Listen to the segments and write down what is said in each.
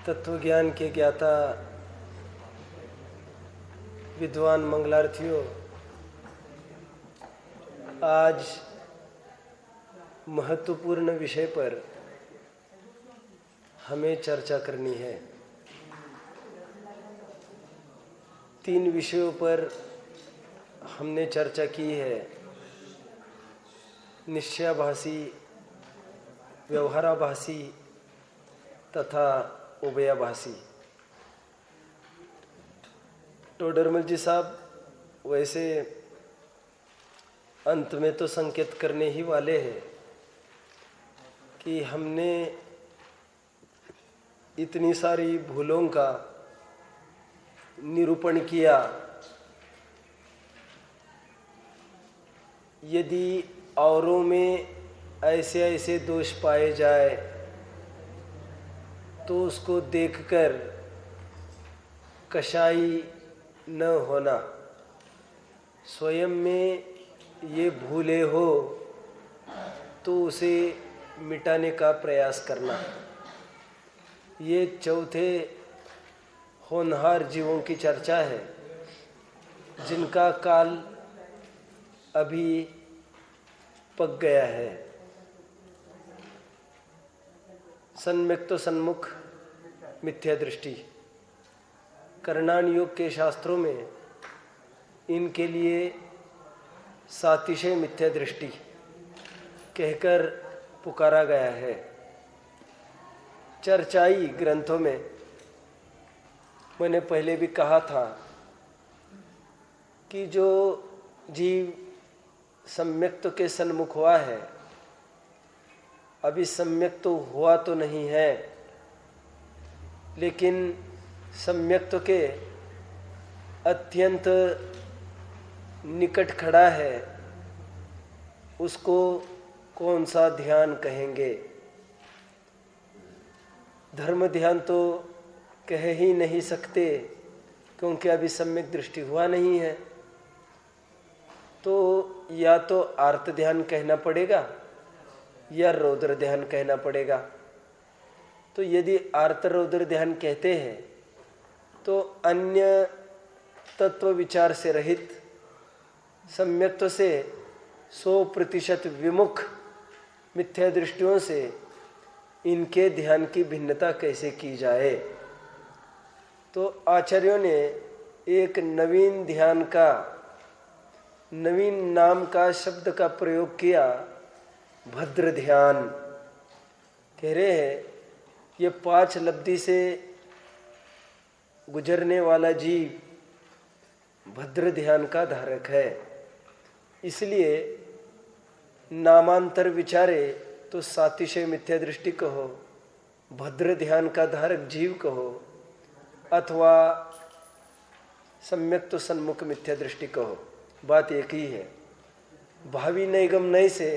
तत्व ज्ञान के ज्ञाता विद्वान मंगलार्थियों, आज महत्वपूर्ण विषय पर हमें चर्चा करनी है। 3 विषयों पर हमने चर्चा की है। निश्चयाभासी, व्यवहाराभासी तथा उभयाभासी। टोडरमल जी साहब वैसे अंत में तो संकेत करने ही वाले हैं कि हमने इतनी सारी भूलों का निरूपण किया। यदि औरों में ऐसे ऐसे दोष पाए जाए तो उसको देखकर कषाई न होना, स्वयं में ये भूले हो तो उसे मिटाने का प्रयास करना, ये चौथे होनहार जीवों की चर्चा है जिनका काल अभी पक गया है। सन्म्यक तो सन्मुख मिथ्या दृष्टि, करणान योग के शास्त्रों में इनके लिए सातिशय मिथ्या दृष्टि कहकर पुकारा गया है। चर्चाई ग्रंथों में मैंने पहले भी कहा था कि जो जीव सम्यक्त के सन्मुख हुआ है, अभी सम्यक्त तो हुआ तो नहीं है, लेकिन सम्यक्त के अत्यंत निकट खड़ा है, उसको कौन सा ध्यान कहेंगे? धर्म ध्यान तो कह ही नहीं सकते क्योंकि अभी सम्यक दृष्टि हुआ नहीं है। तो या तो आर्त ध्यान कहना पड़ेगा या रौद्र ध्यान कहना पड़ेगा। तो यदि आर्त रौद्र ध्यान कहते हैं तो अन्य तत्व विचार से रहित सम्यक्त्व से 100% विमुख मिथ्या दृष्टियों से इनके ध्यान की भिन्नता कैसे की जाए? तो आचार्यों ने एक नवीन ध्यान का, नवीन नाम का शब्द का प्रयोग किया, भद्र ध्यान। कह रहे हैं ये 5 लब्धि से गुजरने वाला जीव भद्र ध्यान का धारक है। इसलिए नामांतर विचारे तो सातिशय मिथ्या दृष्टि कहो, भद्र ध्यान का धारक जीव कहो, अथवा सम्यक तो सन्मुख मिथ्या दृष्टि कहो, बात एक ही है। भावी नैगम नय से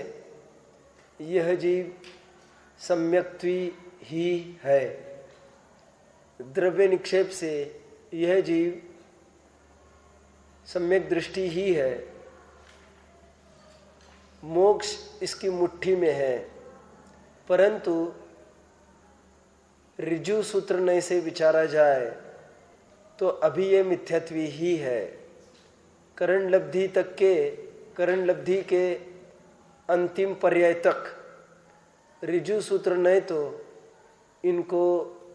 यह जीव सम्यक्त्वी ही है, द्रव्य निक्षेप से यह जीव सम्यक दृष्टि ही है, मोक्ष इसकी मुट्ठी में है। परंतु ऋजु सूत्र नय से विचारा जाए तो अभी ये मिथ्यात्वी ही है। करण लब्धि के अंतिम पर्याय तक ऋजु सूत्र नय तो इनको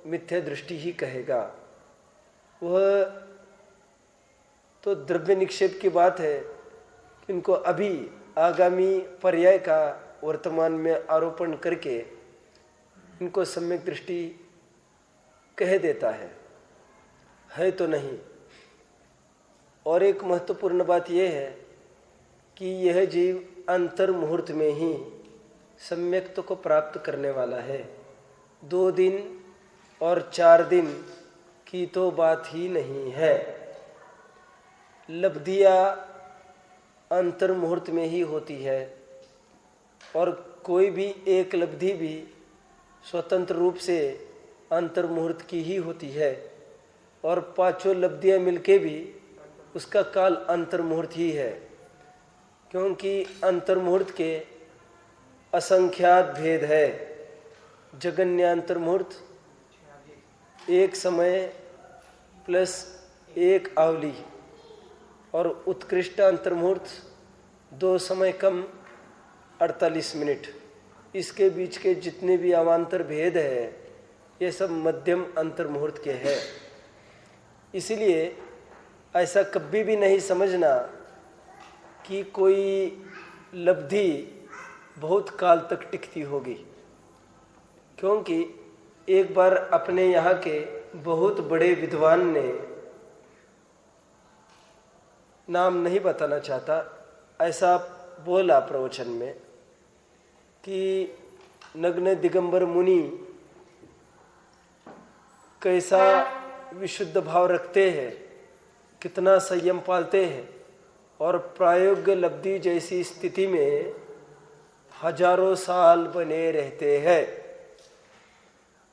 मिथ्या दृष्टि ही कहेगा। वह तो द्रव्य निक्षेप की बात है, इनको अभी आगामी पर्याय का वर्तमान में आरोपण करके इनको सम्यक दृष्टि कह देता है तो नहीं। और एक महत्वपूर्ण बात यह है कि यह जीव अंतर मुहूर्त में ही सम्यक्त्व को प्राप्त करने वाला है। 2 दिन और 4 दिन की तो बात ही नहीं है। लब्धियाँ अंतर मुहूर्त में ही होती है और कोई भी एक लब्धि भी स्वतंत्र रूप से अंतर मुहूर्त की ही होती है, और 5 लब्धियाँ मिलके भी उसका काल अंतर मुहूर्त ही है, क्योंकि अंतर मुहूर्त के असंख्यात भेद है। जगन्यांतर मुहूर्त, एक समय प्लस एक आवली और उत्कृष्ट अंतर्मुहूर्त 2 समय कम 48 मिनट, इसके बीच के जितने भी अवान्तर भेद है ये सब मध्यम अंतर्मुहूर्त के हैं। इसलिए ऐसा कभी भी नहीं समझना कि कोई लब्धि बहुत काल तक टिकती होगी, क्योंकि एक बार अपने यहाँ के बहुत बड़े विद्वान ने, नाम नहीं बताना चाहता, ऐसा बोला प्रवचन में कि नग्न दिगंबर मुनि कैसा विशुद्ध भाव रखते हैं, कितना संयम पालते हैं, और प्रायोग्य लब्धि जैसी स्थिति में हजारों साल बने रहते हैं।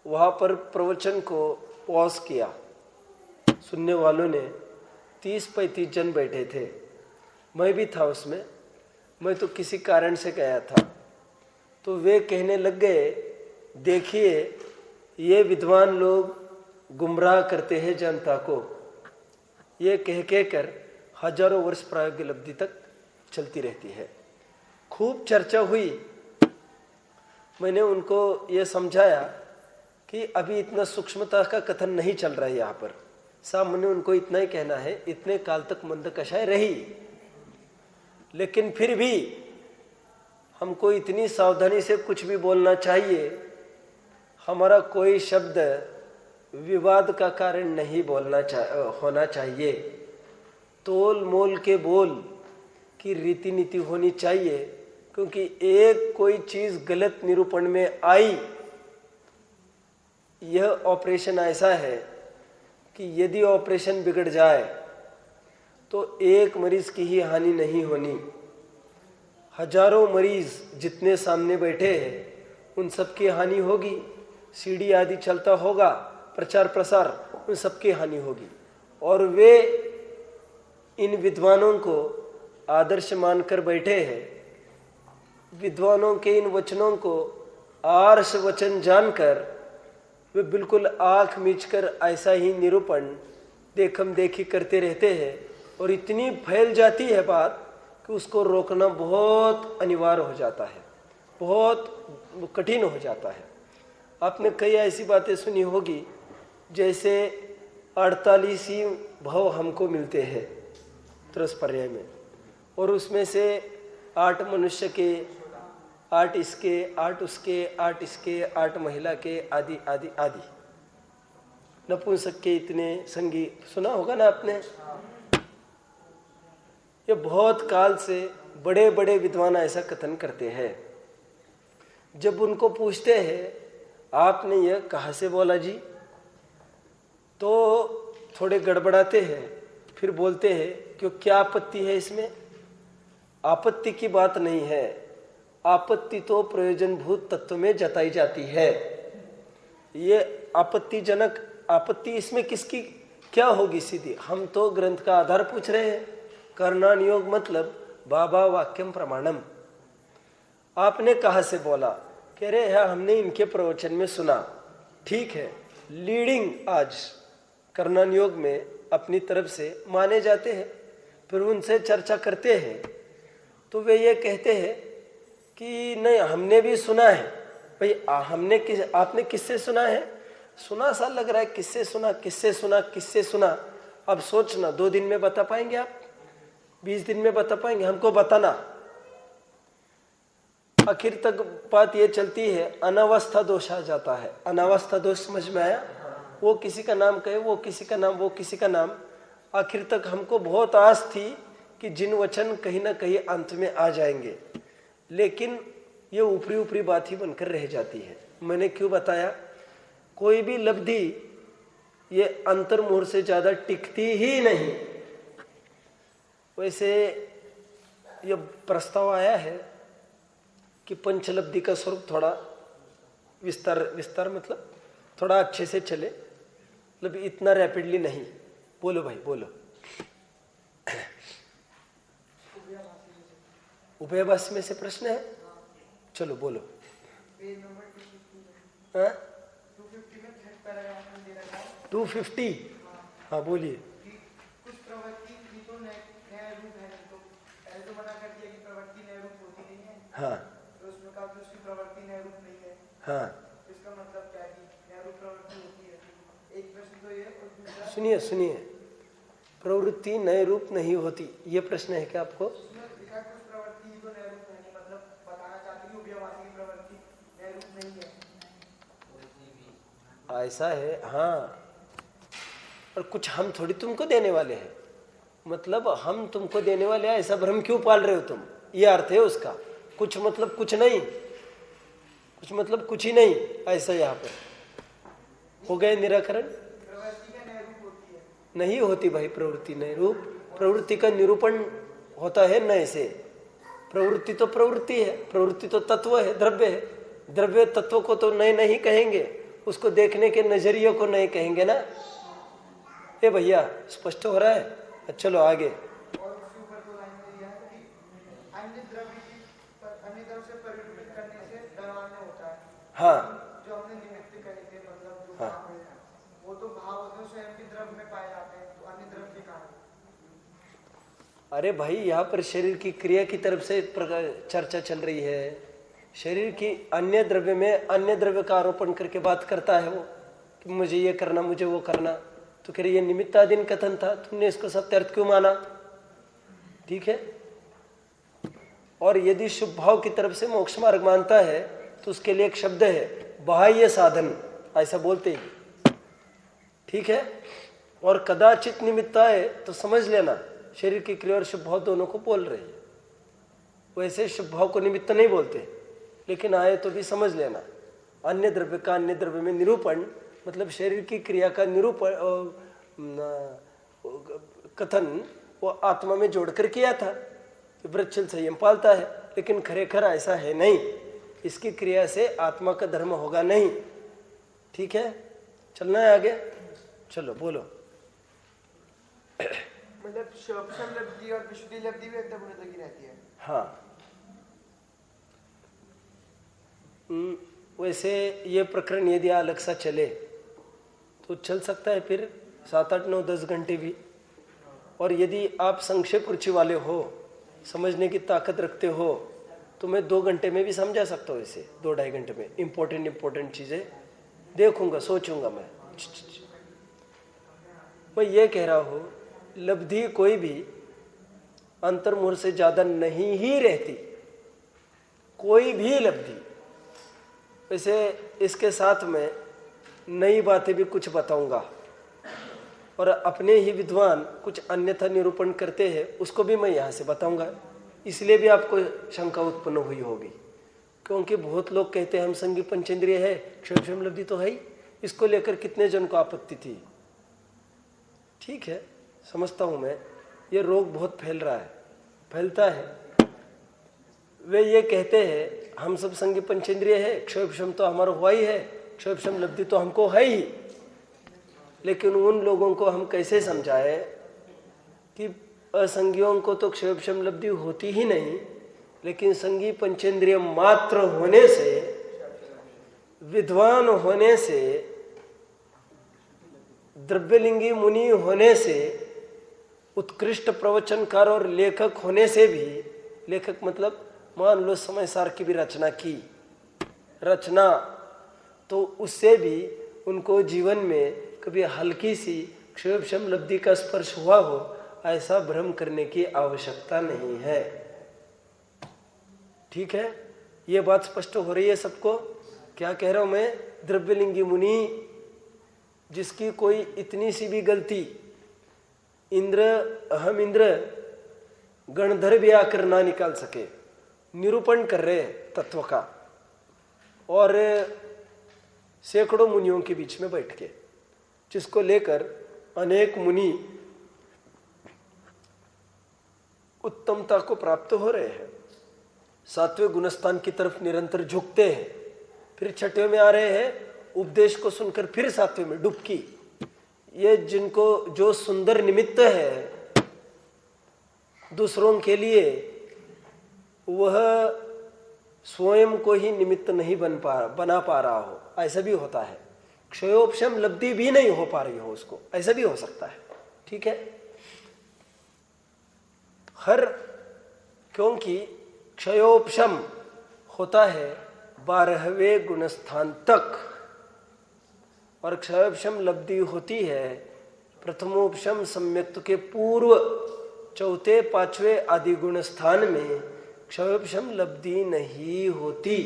वहाँ पर प्रवचन को पॉज किया, सुनने वालों ने 30-35 जन बैठे थे, मैं भी था उसमें। मैं तो किसी कारण से गया था। तो वे कहने लग गए, देखिए ये विद्वान लोग गुमराह करते हैं जनता को। ये कह कर हजारों वर्ष प्रायोगिक लब्धि तक चलती रहती है। खूब चर्चा हुई। मैंने उनको ये समझाया कि अभी इतना सूक्ष्मता का कथन नहीं चल रहा है यहाँ पर। सामान्य उनको इतना ही कहना है, इतने काल तक मंदकषाय रही, लेकिन फिर भी हमको इतनी सावधानी से कुछ भी बोलना चाहिए, हमारा कोई शब्द विवाद का कारण नहीं होना चाहिए। तोल मोल के बोल की रीति नीति होनी चाहिए, क्योंकि एक कोई चीज गलत निरूपण में आई, यह ऑपरेशन ऐसा है कि यदि ऑपरेशन बिगड़ जाए तो एक मरीज की ही हानि नहीं होनी, हजारों मरीज जितने सामने बैठे हैं उन सबकी हानि होगी। सीडी आदि चलता होगा, प्रचार प्रसार, उन सबकी हानि होगी। और वे इन विद्वानों को आदर्श मानकर बैठे हैं। विद्वानों के इन वचनों को आर्ष वचन जानकर वे बिल्कुल आंख मीचकर ऐसा ही निरूपण देखम देखी करते रहते हैं, और इतनी फैल जाती है बात कि उसको रोकना बहुत अनिवार्य हो जाता है, बहुत कठिन हो जाता है। आपने कई ऐसी बातें सुनी होगी, जैसे 48 ही भाव हमको मिलते हैं त्रस्पर्य में, और उसमें से 8 मनुष्य के, 8 इसके, 8 उसके, 8 इसके, 8 महिला के, आदि आदि आदि। नपुंसक के इतने संगी सुना होगा ना आपने। ये बहुत काल से बड़े बड़े विद्वान ऐसा कथन करते हैं। जब उनको पूछते हैं आपने यह कहाँ से बोला जी, तो थोड़े गड़बड़ाते हैं, फिर बोलते हैं क्यों, क्या आपत्ति है इसमें। आपत्ति की बात नहीं है, आपत्ति तो प्रयोजनभूत तत्व में जताई जाती है। ये आपत्तिजनक आपत्ति इसमें किसकी क्या होगी सीधी। हम तो ग्रंथ का आधार पूछ रहे हैं। कर्णानुयोग मतलब बाबा वाक्यम प्रमाणम। आपने कहाँ से बोला, कह रहे हैं हमने इनके प्रवचन में सुना। ठीक है, लीडिंग आज कर्णानुयोग में अपनी तरफ से माने जाते हैं, फिर उनसे चर्चा करते हैं तो वे ये कहते हैं कि नहीं हमने भी सुना है। भाई आपने किससे सुना है, सुना सा लग रहा है, किससे सुना किससे सुना किससे सुना। अब सोचना, 2 दिन में बता पाएंगे आप, 20 दिन में बता पाएंगे, हमको बताना। आखिर तक बात ये चलती है, अनावस्था दोष आ जाता है। अनावस्था दोष समझ में आया, वो किसी का नाम कहे, वो किसी का नाम, वो किसी का नाम। आखिर तक हमको बहुत आस थी कि जिन वचन कहीं ना कहीं अंत में आ जाएंगे, लेकिन ये ऊपरी ऊपरी बात ही बनकर रह जाती है। मैंने क्यों बताया, कोई भी लब्धि ये अंतर्मुहूर्त से ज्यादा टिकती ही नहीं। वैसे ये प्रस्ताव आया है कि पंचलब्धि का स्वरूप थोड़ा विस्तार मतलब थोड़ा अच्छे से चले, मतलब इतना रैपिडली नहीं। बोलो भाई बोलो। उभयभाषी में से प्रश्न है, चलो बोलो। हाँ? 250। हाँ बोलिए। कुछ प्रवृत्ति भी तो नया रूप है, तो पहले तो मना कर दिया कि प्रवृत्ति नया रूप होती नहीं है। हाँ तो उसमें कहा कि उसकी प्रवृत्ति नया रूप नहीं है। हाँ इसका मतलब क्या है कि नया रूप प्रवृत्ति होती है? एक प्रश्न तो ये, और दूसरा सुनिए सुनिए, प्रवृत्ति नए रूप नहीं होती, ये प्रश्न है क्या आपको? उसमें लिखा है कुछ प्रवृत्ति ही तो नया रूप है, नहीं मतलब बताना चाहते कि उभयवासी की प्रवृत्ति नया रूप नहीं है। ऐसा है, हाँ। और कुछ हम थोड़ी तुमको देने वाले हैं, मतलब हम तुमको देने वाले हैं, ऐसा भ्रम क्यों पाल रहे हो तुम? ये अर्थ है उसका। कुछ मतलब कुछ नहीं, कुछ मतलब कुछ ही नहीं, ऐसा यहाँ पर हो गए निराकरण। प्रवृत्ति का नया रूप होती है? नहीं होती भाई प्रवृत्ति नए रूप। प्रवृत्ति का निरूपण होता है नए से। प्रवृत्ति तो प्रवृत्ति है, प्रवृत्ति तो तत्व है, द्रव्य है। द्रव्य तत्व को तो नए नहीं कहेंगे, उसको देखने के नजरिए को नए कहेंगे ना। ए भैया स्पष्ट हो रहा है? चलो आगे। और उसके ऊपर तो लाइन में दिया है कि अन्य द्रव्य से परिवर्तित करने से डरवाना होता है। हाँ जो हमने निमित्त कहे थे, मतलब जो हाँ। भाव है, वो तो भाव होते हैं स्वयं के द्रव्य में पाए जाते हैं, तो अन्य द्रव्य के कारण। अरे भाई यहाँ पर शरीर की क्रिया की तरफ से चर्चा चल रही है। शरीर की अन्य द्रव्य में अन्य द्रव्य का आरोपण करके बात करता है वो कि मुझे ये करना, मुझे वो करना। तो कह रहे ये निमित्ताधीन कथन था, तुमने इसको सत्यार्थ क्यों माना? ठीक है। और यदि शुभ भाव की तरफ से मोक्ष मार्ग मानता है तो उसके लिए एक शब्द है बाह्य साधन, ऐसा बोलते ही। ठीक है। और कदाचित निमित्ता है तो समझ लेना शरीर की क्रिया और शुभ भाव दोनों को बोल रहे हैं। वैसे शुभ भाव को निमित्त नहीं बोलते, लेकिन आए तो भी समझ लेना। अन्य द्रव्य का अन्य द्रव्य में निरूपण मतलब शरीर की क्रिया का निरूपण कथन वो आत्मा में जोड़कर किया था कि वृक्षल संयम पालता है, लेकिन खरेखर ऐसा है नहीं। इसकी क्रिया से आत्मा का धर्म होगा नहीं। ठीक है, चलना है आगे। चलो बोलो। मतलब शोभन लब्धि और विशुद्धि लब्धि भी एकदम लगी रहती है। हाँ वैसे ये प्रकरण यदि अलग सा चले तो चल सकता है फिर 7, 8, 9, 10 घंटे भी। और यदि आप संक्षेप रुचि वाले हो, समझने की ताकत रखते हो, तो मैं 2 घंटे में भी समझा सकता हूँ इसे। 2, 2.5 घंटे में इम्पोर्टेंट चीज़ें देखूंगा, सोचूंगा। मैं ये कह रहा हूँ लब्धि कोई भी अंतर्मुहूर्त से ज़्यादा नहीं ही रहती, कोई भी लब्धि। वैसे इसके साथ में नई बातें भी कुछ बताऊंगा, और अपने ही विद्वान कुछ अन्यथा निरूपण करते हैं, उसको भी मैं यहाँ से बताऊंगा। इसलिए भी आपको शंका उत्पन्न हुई होगी, क्योंकि बहुत लोग कहते हैं हम संगी पंचेंद्रिय है, क्षोभम लब्धि तो है ही। इसको लेकर कितने जन को आपत्ति थी। ठीक है, समझता हूँ मैं, ये रोग बहुत फैलता है। वे ये कहते हैं हम सब संगी पंचेंद्रिय है, क्षोभम तो हमारा हुआ ही है, क्षोभम लब्धि तो हमको है ही। लेकिन उन लोगों को हम कैसे समझाए कि असंगियों को तो क्षोभम लब्धि होती ही नहीं, लेकिन संगी पंचेंद्रिय मात्र होने से, विद्वान होने से, द्रव्यलिंगी मुनि होने से, उत्कृष्ट प्रवचनकार और लेखक होने से भी, लेखक मतलब मान लो समय सार की भी रचना की, तो उससे भी उनको जीवन में कभी हल्की सी क्षोभम लब्धि का स्पर्श हुआ हो, ऐसा भ्रम करने की आवश्यकता नहीं है। ठीक है, ये बात स्पष्ट हो रही है सबको? क्या कह रहा हूं मैं? द्रव्यलिंगी मुनि जिसकी कोई इतनी सी भी गलती, अहम इंद्र गणधर भी आकर ना निकाल सके, निरूपण कर रहे तत्व का, और सैकड़ों मुनियों के बीच में बैठ के, जिसको लेकर अनेक मुनि उत्तमता को प्राप्त हो रहे हैं, 7वें गुणस्थान की तरफ निरंतर झुकते हैं, फिर 6वें में आ रहे हैं, उपदेश को सुनकर फिर 7वें में डुबकी। ये जिनको जो सुंदर निमित्त है दूसरों के लिए, वह स्वयं को ही निमित्त नहीं बना पा रहा हो, ऐसा भी होता है। क्षयोपशम लब्धि भी नहीं हो पा रही हो उसको, ऐसा भी हो सकता है। ठीक है, क्योंकि क्षयोपशम होता है 12वें गुणस्थान तक, और क्षयोपशम लब्धि होती है प्रथमोपशम सम्यक्त के पूर्व 4, 5वें आदि गुण स्थान में क्षयोपशम लब्धि नहीं होती।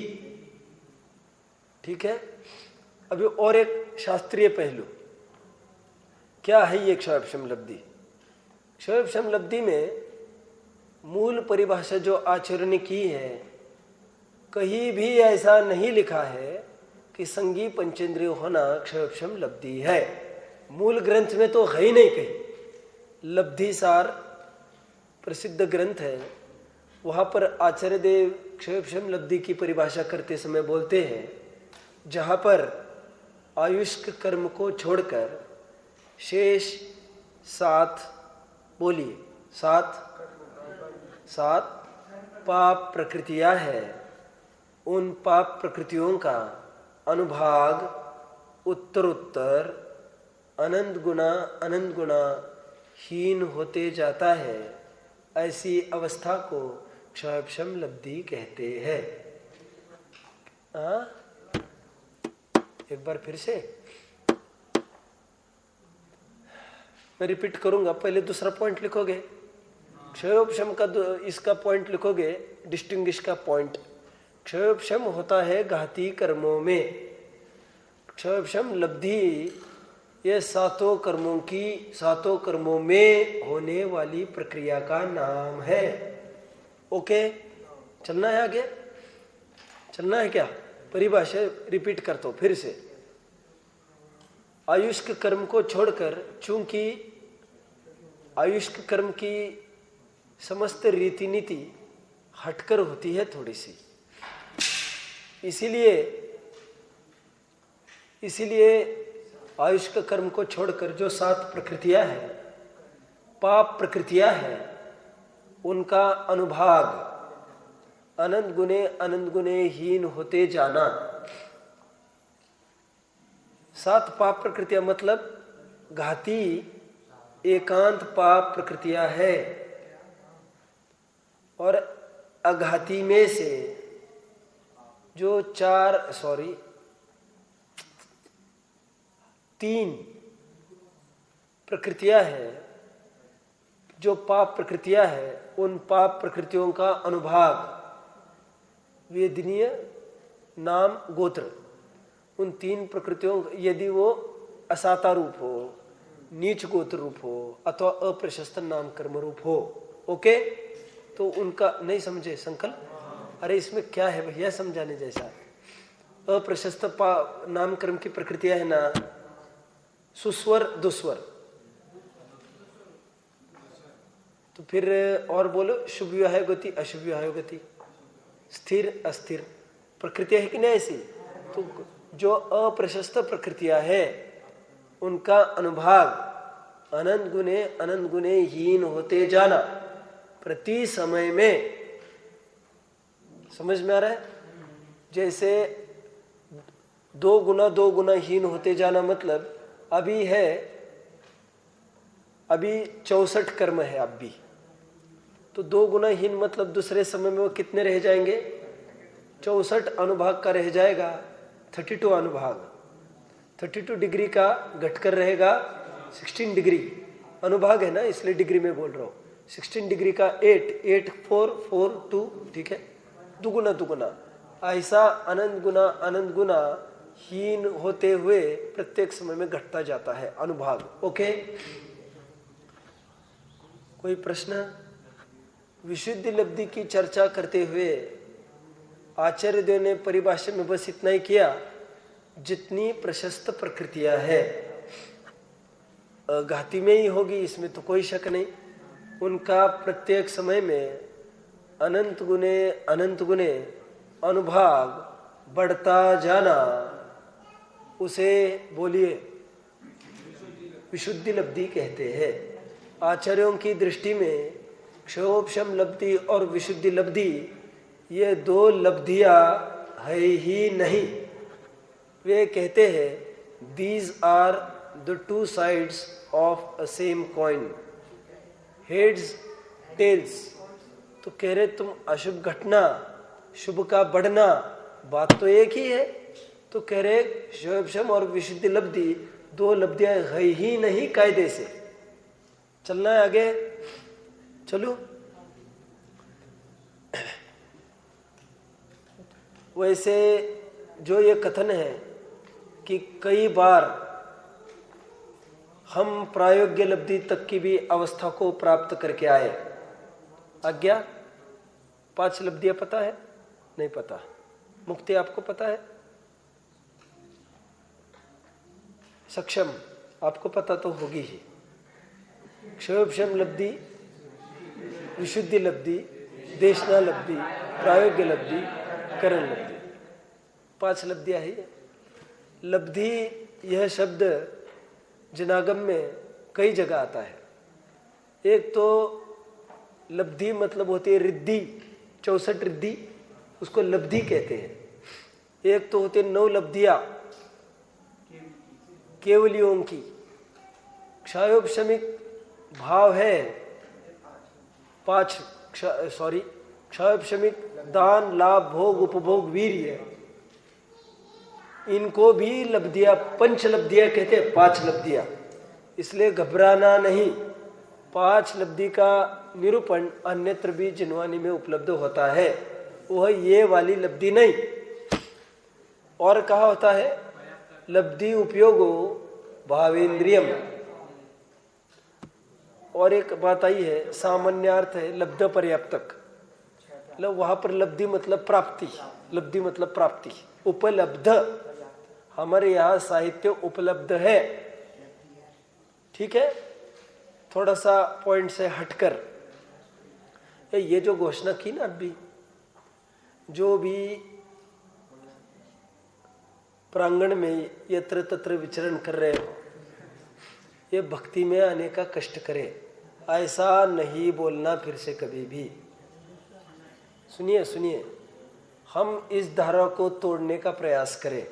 ठीक है, अभी और एक शास्त्रीय पहलू, क्या है ये क्षयोपशम लब्धि? क्षयोपशम लब्धि में मूल परिभाषा जो आचार्य ने की है, कहीं भी ऐसा नहीं लिखा है कि संगी पंचेंद्रिय होना क्षयोपशम लब्धि है। मूल ग्रंथ में तो है ही नहीं कहीं। लब्धिसार प्रसिद्ध ग्रंथ है, वहां पर आचार्य देव क्षयोपशम लब्धि की परिभाषा करते समय बोलते हैं, जहां पर आयुष्क कर्म को छोड़कर शेष 7, बोलिए 7 पाप प्रकृतियां हैं, उन पाप प्रकृतियों का अनुभाग उत्तरोत्तर अनंत गुना हीन होते जाता है। ऐसी अवस्था को क्षयोपशम लब्धि कहते हैं। एक बार फिर से मैं रिपीट करूंगा, पहले दूसरा पॉइंट लिखोगे, क्षयोपशम का इसका पॉइंट लिखोगे, डिस्टिंग्विश का पॉइंट। क्षयोपशम होता है घाती कर्मों में। क्षयोपशम लब्धि ये 7 कर्मों में होने वाली प्रक्रिया का नाम है। ओके, चलना है आगे, चलना है क्या? परिभाषा रिपीट करता हूं फिर से। आयुष्क कर्म को छोड़कर, चूंकि आयुष्क कर्म की समस्त रीति नीति हटकर होती है थोड़ी सी, इसीलिए आयुष्क कर्म को छोड़कर जो 7 प्रकृतियां हैं, पाप प्रकृतियां हैं, उनका अनुभाग अनंत गुणे हीन होते जाना। 7 पाप प्रकृतियां मतलब घाती एकांत पाप प्रकृतियां है, और अघाती में से जो 3 प्रकृतियां हैं, जो पाप प्रकृतियां हैं, उन पाप प्रकृतियों का अनुभाग वेदनीय नाम गोत्र, उन 3 प्रकृतियों, यदि वो असाता रूप हो, नीच गोत्र रूप हो, अथवा अप्रशस्त नाम कर्म रूप हो, ओके, तो उनका नहीं समझे संकल्प? अरे इसमें क्या है भैया समझाने जैसा? अप्रशस्त नाम कर्म की प्रकृतियां है ना, सुस्वर दुस्वर, तो फिर और बोलो, शुभ विवाह गति अशुभ विवाह गति, स्थिर अस्थिर प्रकृतियां है कि नहीं ऐसी? तो जो अप्रशस्त प्रकृतियां है उनका अनुभाग अनंत गुणे हीन होते जाना प्रति समय में। समझ में आ रहा है? जैसे 2 गुना हीन होते जाना, मतलब अभी 64 कर्म है अब भी, तो 2 गुना हीन मतलब दूसरे समय में वो कितने रह जाएंगे? 64 अनुभाग का रह जाएगा 32 अनुभाग। 32 डिग्री का घटकर रहेगा 16 डिग्री अनुभाग है ना, इसलिए डिग्री में बोल रहा हूँ। 16 डिग्री का 8 4 4 2, ठीक है, दुगुना ऐसा अनंत गुना हीन होते हुए प्रत्येक समय में घटता जाता है अनुभाग। ओके, कोई प्रश्न? विशुद्धि लब्धि की चर्चा करते हुए आचार्य देव ने परिभाषा में बस इतना ही किया, जितनी प्रशस्त प्रकृतियां है घाती में ही होगी, इसमें तो कोई शक नहीं। उनका प्रत्येक समय में अनंत गुणे अनुभाग बढ़ता जाना, उसे बोलिए विशुद्धि लब्धि कहते हैं। आचार्यों की दृष्टि में क्षयोपशम लब्धि और विशुद्धि लब्धि ये 2 लब्धियां है ही नहीं। वे कहते हैं these are the two sides of a same coin, heads tails। तो कह रहे तुम अशुभ घटना शुभ का बढ़ना बात तो एक ही है। तो कह रहे शोभशम और विशुद्धि लब्धि दो लब्धियां है ही नहीं कायदे से। चलना है आगे, चलो। वैसे जो ये कथन है कि कई बार हम प्रायोग्य लब्धि तक की भी अवस्था को प्राप्त करके आए। आज्ञा 5 लब्धियां पता है? नहीं पता। मुक्ति आपको पता है? सक्षम आपको पता तो होगी ही। क्षोभशम लब्धि, विशुद्धि लब्धि, देशना लब्धि, प्रायोग्य लब्धि, करण लब्धि, 5 लब्धियां है। लब्धि यह शब्द जनागम में कई जगह आता है। एक तो लब्धि मतलब होती है रिद्धि, 64 रिद्धि, उसको लब्धि कहते हैं। एक तो होते 9 लब्धियां केवलियों की। क्षयोपशमिक भाव है 5, क्षयोपशमिक दान लाभ भोग उपभोग वीर्य, इनको भी लब्धियां 5 लब्धियां कहते हैं। 5 लब्धियां, इसलिए घबराना नहीं। 5 लब्धि का निरूपण अन्यत्र भी जिनवानी में उपलब्ध होता है, वह ये वाली लब्धि नहीं। और कहा होता है लब्धि उपयोगो भावेंद्रियम। और एक बात आई है सामान्यार्थ है लब्ध पर्याप्तक, मतलब वहां पर लब्धि मतलब प्राप्ति, लब्धि मतलब प्राप्ति। उपलब्ध हमारे यहां साहित्य उपलब्ध है, ठीक है। थोड़ा सा पॉइंट से हटकर ये जो घोषणा की ना, अभी जो भी प्रांगण में यत्र तत्र विचरण कर रहे हो, ये भक्ति में आने का कष्ट करे, ऐसा नहीं बोलना फिर से कभी भी। सुनिए सुनिए, हम इस धारा को तोड़ने का प्रयास करें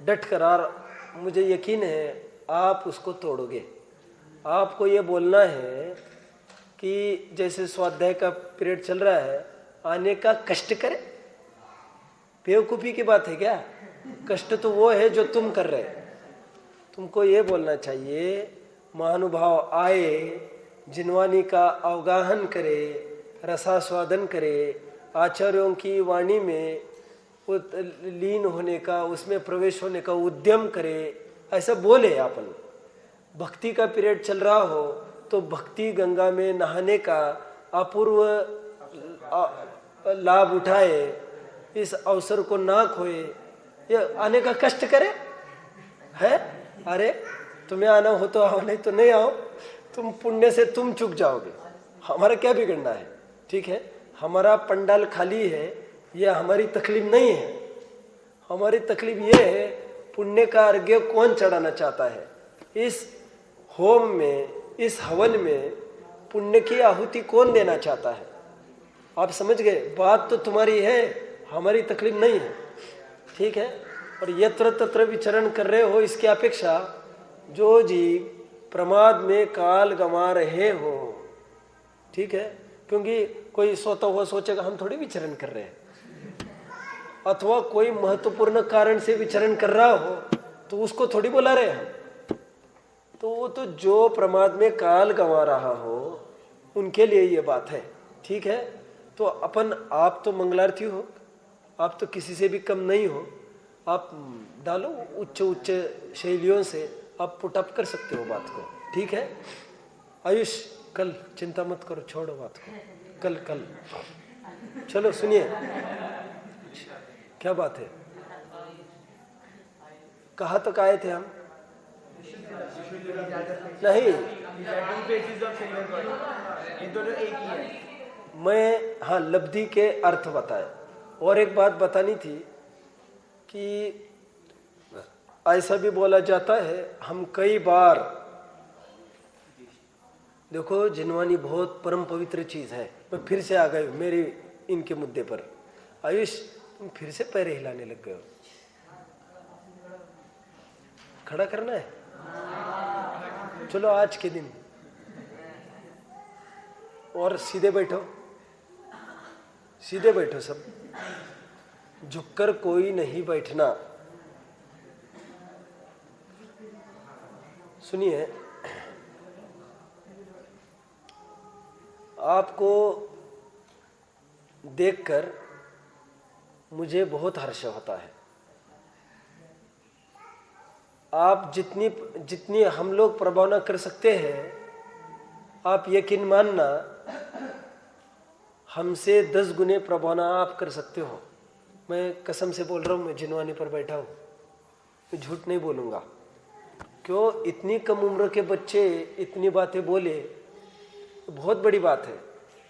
डट कर, और मुझे यकीन है आप उसको तोड़ोगे। आपको ये बोलना है कि जैसे स्वाध्याय का पीरियड चल रहा है, आने का कष्ट करे। बेवकूफ़ी की बात है क्या? कष्ट तो वो है जो तुम कर रहे। तुमको ये बोलना चाहिए महानुभाव आए, जिनवानी का अवगाहन करे, रसास्वादन करे, आचार्यों की वाणी में लीन होने का, उसमें प्रवेश होने का उद्यम करे, ऐसा बोले। अपन भक्ति का पीरियड चल रहा हो तो भक्ति गंगा में नहाने का अपूर्व लाभ उठाए, इस अवसर को ना खोए, ये आने का कष्ट करे है। अरे तुम्हें आना हो तो आओ, नहीं तो नहीं आओ। तुम पुण्य से तुम चूक जाओगे, हमारा क्या बिगड़ना है, ठीक है। हमारा पंडाल खाली है, यह हमारी तकलीफ नहीं है। हमारी तकलीफ ये है पुण्य का अर्घ्य कौन चढ़ाना चाहता है। इस होम में, इस हवन में पुण्य की आहुति कौन देना चाहता है। आप समझ गए? बात तो तुम्हारी है, हमारी तकलीफ नहीं है, ठीक है। और यत्र तत्र विचरण कर रहे हो, इसकी अपेक्षा जो जीव प्रमाद में काल गंवा रहे हो, ठीक है, क्योंकि कोई सोता हुआ सोचेगा हम थोड़ी विचरण कर रहे हैं, अथवा कोई महत्वपूर्ण कारण से विचरण कर रहा हो तो उसको थोड़ी बुला रहे हैं। तो वो तो जो प्रमाद में काल गंवा रहा हो उनके लिए ये बात है, ठीक है। तो अपन, आप तो मंगलार्थी हो, आप तो किसी से भी कम नहीं हो। आप डालो उच्च उच्च शैलियों से आप पुटअप कर सकते हो बात को, ठीक है। आयुष कल चिंता मत करो, छोड़ो बात को, कल चलो सुनिए क्या बात है। कहाँ तक आए थे हम? नहीं, मैं हाँ लब्धि के अर्थ बताए। और एक बात बतानी थी कि ऐसा भी बोला जाता है, हम कई बार, देखो जिनवानी बहुत परम पवित्र चीज है। मैं फिर से आ गए मेरी इनके मुद्दे पर। आयुष तुम फिर से पैर हिलाने लग गए हो। खड़ा करना है? चलो आज के दिन, और सीधे बैठो, सीधे बैठो सब, झुककर कोई नहीं बैठना। सुनिए, आपको देखकर मुझे बहुत हर्ष होता है। आप जितनी हम लोग प्रभावना कर सकते हैं, आप यकीन मानना हमसे 10 गुने प्रभावना आप कर सकते हो। मैं कसम से बोल रहा हूँ, मैं जिनवानी पर बैठा हूँ, मैं झूठ नहीं बोलूँगा। क्यों? इतनी कम उम्र के बच्चे इतनी बातें बोले, बहुत बड़ी बात है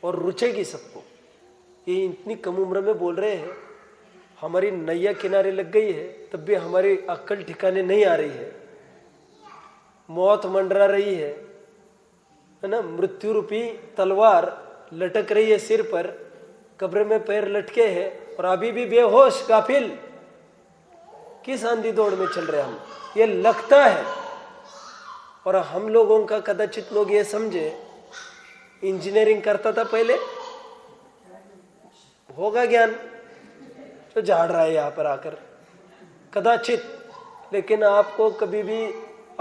और रुचेगी सबको। ये इतनी कम उम्र में बोल रहे हैं, हमारी नैया किनारे लग गई है, तब भी हमारी अक्ल ठिकाने नहीं आ रही है। मौत मंडरा रही है ना, मृत्यु रूपी तलवार लटक रही है सिर पर, कब्र में पैर लटके हैं और अभी भी बेहोश गाफिल। किस आंधी दौड़ में चल रहे हम, ये लगता है। और हम लोगों का कदाचित लोग ये समझे, इंजीनियरिंग करता था पहले, होगा ज्ञान, तो झाड़ रहा है यहाँ पर आकर कदाचित। लेकिन आपको कभी भी,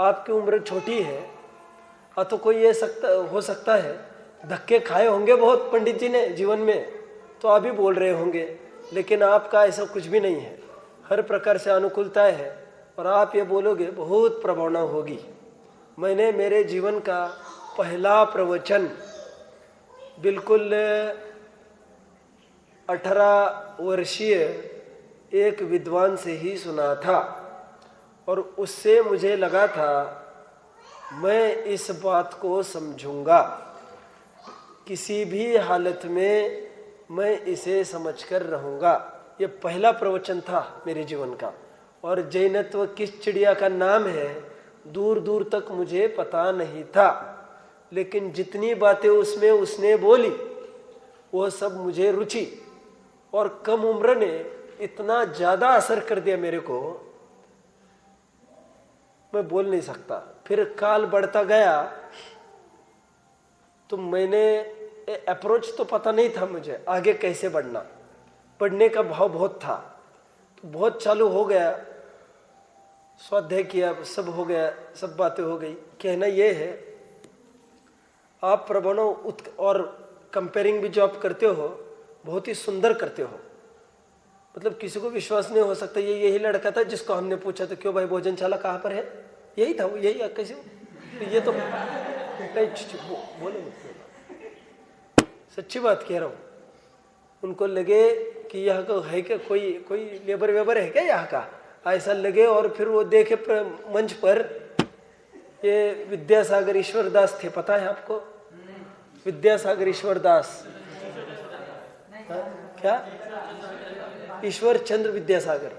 आपकी उम्र छोटी है, तो कोई ये हो सकता है धक्के खाए होंगे बहुत पंडित जी ने जीवन में, तो आप भी बोल रहे होंगे। लेकिन आपका ऐसा कुछ भी नहीं है, हर प्रकार से अनुकूलता है और आप ये बोलोगे बहुत प्रभावना होगी। मैंने मेरे जीवन का पहला प्रवचन बिल्कुल 18 वर्षीय एक विद्वान से ही सुना था और उससे मुझे लगा था मैं इस बात को समझूंगा, किसी भी हालत में मैं इसे समझकर रहूंगा। ये पहला प्रवचन था मेरे जीवन का। और जैनत्व किस चिड़िया का नाम है दूर दूर तक मुझे पता नहीं था, लेकिन जितनी बातें उसमें उसने बोली वो सब मुझे रुचि, और कम उम्र ने इतना ज्यादा असर कर दिया मेरे को, मैं बोल नहीं सकता। फिर काल बढ़ता गया तो मैंने अप्रोच तो पता नहीं था मुझे आगे कैसे बढ़ना, पढ़ने का भाव बहुत था, तो बहुत चालू हो गया, स्वाध्याय किया, सब हो गया, सब बातें हो गई। कहना ये है, आप प्रभावना और कंपेयरिंग भी जो आप करते हो बहुत ही सुंदर करते हो। मतलब किसी को विश्वास नहीं हो सकता ये यही लड़का था जिसको हमने पूछा था क्यों भाई भोजनशाला कहाँ पर है, यही था वो, यही कैसे? तो ये तो बोले सच्ची बात कह रहा हूँ। उनको लगे कि यहाँ का है क्या, कोई लेबर वेबर है क्या यहाँ का, ऐसा लगे। और फिर वो देखे मंच पर ये विद्यासागर ईश्वर दास थे, पता है आपको? विद्यासागर ईश्वर दास, क्या ईश्वर चंद्र विद्यासागर,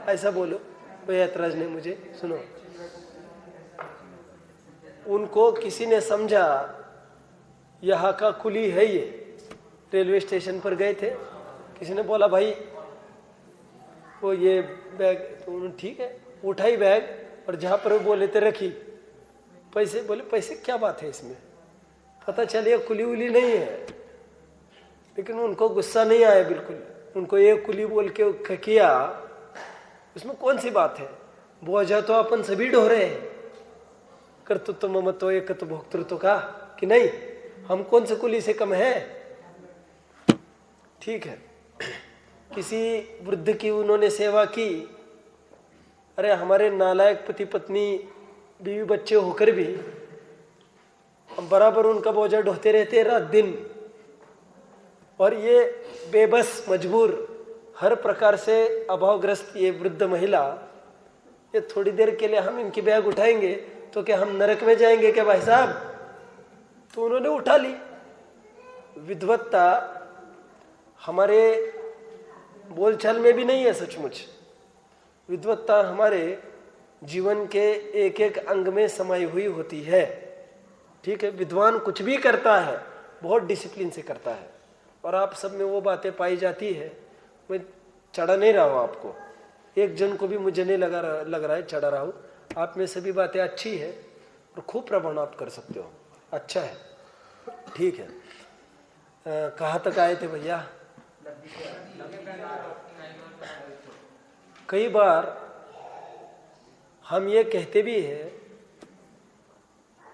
ऐसा बोलो, कोई ऐतराज नहीं मुझे। सुनो, उनको किसी ने समझा यहाँ का कुली है ये। रेलवे स्टेशन पर गए थे, किसी ने बोला भाई वो ये बैग, तो उन्होंने ठीक है उठाई बैग और जहाँ पर वो बोले थे रखी, पैसे बोले पैसे क्या बात है इसमें, पता चलिए कुली उली नहीं है। लेकिन उनको गुस्सा नहीं आया बिल्कुल, उनको ये कुली बोल के किया, उसमें कौन सी बात है, बोझा तो अपन सभी ढो रहे हैं, कर्तृत्व ममत्व एकत्व भोक्तृत्व का कि नहीं, हम कौन से कुली से कम है। ठीक है, किसी वृद्ध की उन्होंने सेवा की, अरे हमारे नालायक पति पत्नी बीवी बच्चे होकर भी हम बराबर उनका बोझा ढोते रहते रात दिन, और ये बेबस मजबूर हर प्रकार से अभावग्रस्त ये वृद्ध महिला, ये थोड़ी देर के लिए हम इनकी बैग उठाएंगे तो क्या हम नरक में जाएंगे क्या भाई साहब? तो उन्होंने उठा ली। विद्वत्ता हमारे बोलचाल में भी नहीं है सचमुच, विद्वत्ता हमारे जीवन के एक एक अंग में समाई हुई होती है। ठीक है, विद्वान कुछ भी करता है बहुत डिसिप्लिन से करता है, और आप सब में वो बातें पाई जाती है। मैं चढ़ा नहीं रहा हूँ आपको, एक जन को भी मुझे नहीं लग रहा है चढ़ा रहा हूँ, आप में सभी बातें अच्छी है और खूब प्रमाण आप कर सकते हो, अच्छा है, ठीक है। कहाँ तक आए थे भैया? कई बार हम ये कहते भी हैं,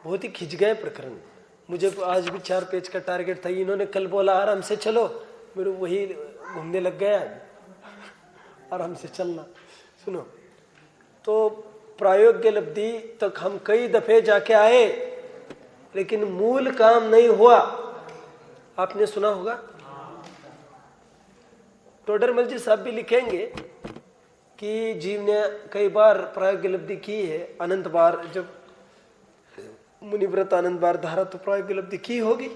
बहुत ही खिंच गए प्रकरण। मुझे आज भी 4 पेज का टारगेट था, इन्होंने कल बोला आराम से चलो, मेरे वही घूमने लग गया। आराम से चलना। सुनो, तो प्रायोग्य लब्धि तक हम कई दफे जाके आए, लेकिन मूल काम नहीं हुआ। आपने सुना होगा, टोडरमल जी साहब भी लिखेंगे कि जीव ने कई बार प्रायोग्य लब्धि की है, अनंत बार। जब मुनिव्रत अनंत बार धारा तो प्रायोग्य लब्धि की होगी।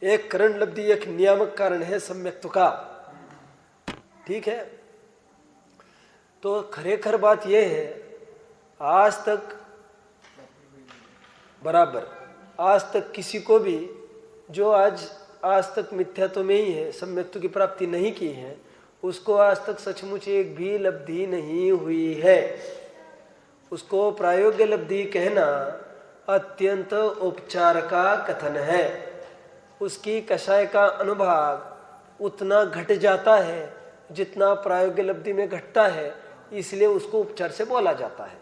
एक करण लब्धि एक नियामक कारण है सम्यक्त्व का, ठीक है। तो खरेखर बात यह है, आज तक बराबर, आज तक किसी को भी जो आज तक मिथ्यात्व में ही है, सम्यक्त्व की प्राप्ति नहीं की है, उसको आज तक सचमुच एक भी लब्धि नहीं हुई है। उसको प्रायोग्य लब्धि कहना अत्यंत उपचार का कथन है। उसकी कषाय का अनुभाग उतना घट जाता है जितना प्रायोग्य लब्धि में घटता है, इसलिए उसको उपचार से बोला जाता है।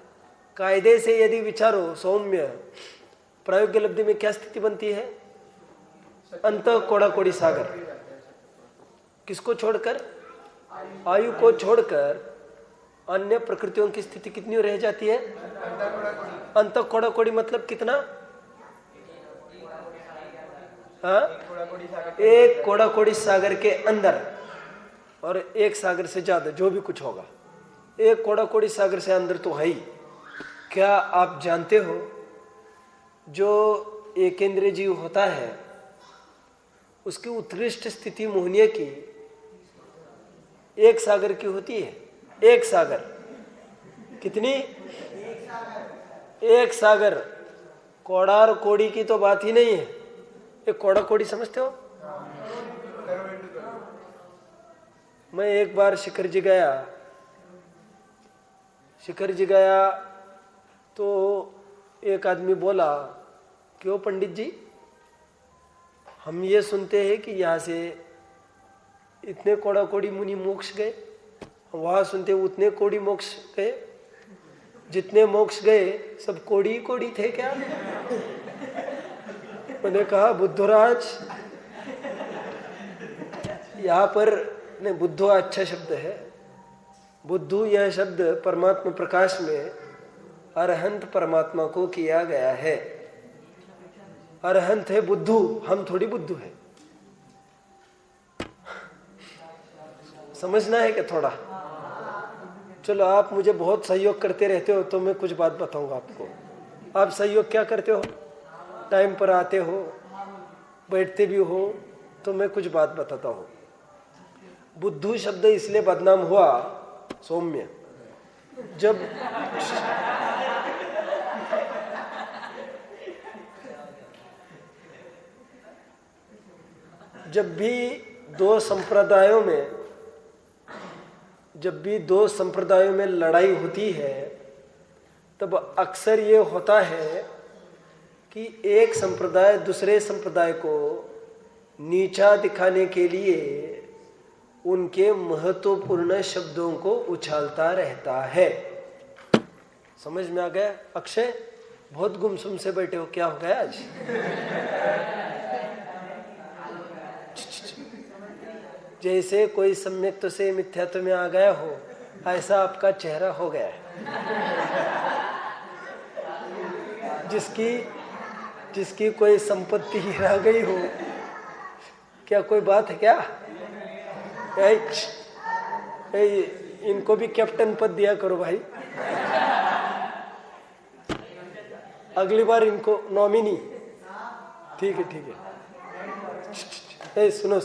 कायदे से यदि विचारो सौम्य, प्रायोग्य लब्धि में क्या स्थिति बनती है? अंत कोड़ा कोड़ी सागर। किसको छोड़कर? आयु को छोड़कर अन्य प्रकृतियों की स्थिति कितनी रह जाती है? अंत कोड़ा कोड़ी मतलब कितना? हाँ, एक कोड़ा कोड़ी सागर के अंदर, और एक सागर से ज्यादा जो भी कुछ होगा, एक कोड़ा कोड़ी सागर से अंदर तो है ही। क्या आप जानते हो, जो एकेंद्रीय जीव होता है उसकी उत्कृष्ट स्थिति मोहनीय की एक सागर की होती है। एक सागर कितनी? एक सागर। कोड़ा और कोड़ी की तो बात ही नहीं है। एक कोड़ा कोड़ी समझते हो? मैं एक बार शिखर जी गया तो एक आदमी बोला, क्यों पंडित जी, हम ये सुनते हैं कि यहाँ से इतने कोड़ा कोड़ी मुनि मोक्ष गए, वहां सुनते उतने कोड़ी मोक्ष गए, जितने मोक्ष गए सब कोड़ी कोड़ी थे क्या? मैंने कहा बुद्धराज, यहाँ पर नहीं, बुद्धो अच्छा शब्द है। बुद्धू यह शब्द परमात्मा प्रकाश में अरहंत परमात्मा को किया गया है। अरहंत है बुद्धू, हम थोड़ी बुद्धू है। समझना है कि थोड़ा? चलो, आप मुझे बहुत सहयोग करते रहते हो तो मैं कुछ बात बताऊंगा आपको। आप सहयोग क्या करते हो? टाइम पर आते हो, बैठते भी हो, तो मैं कुछ बात बताता हूँ। बुद्धू शब्द इसलिए बदनाम हुआ सौम्य, जब भी दो संप्रदायों में लड़ाई होती है, तब अक्सर ये होता है कि एक संप्रदाय दूसरे संप्रदाय को नीचा दिखाने के लिए उनके महत्वपूर्ण शब्दों को उछालता रहता है। समझ में आ गया? अक्षय, बहुत गुमसुम से बैठे हो, क्या हो गया आज? जैसे कोई सम्यक्त्व से मिथ्यात्व में आ गया हो, ऐसा आपका चेहरा हो गया है। जिसकी कोई संपत्ति गिरा गई हो, क्या कोई बात है क्या? इनको भी कैप्टन पद दिया करो भाई, अगली बार इनको नॉमिनी। ठीक है। सुनो,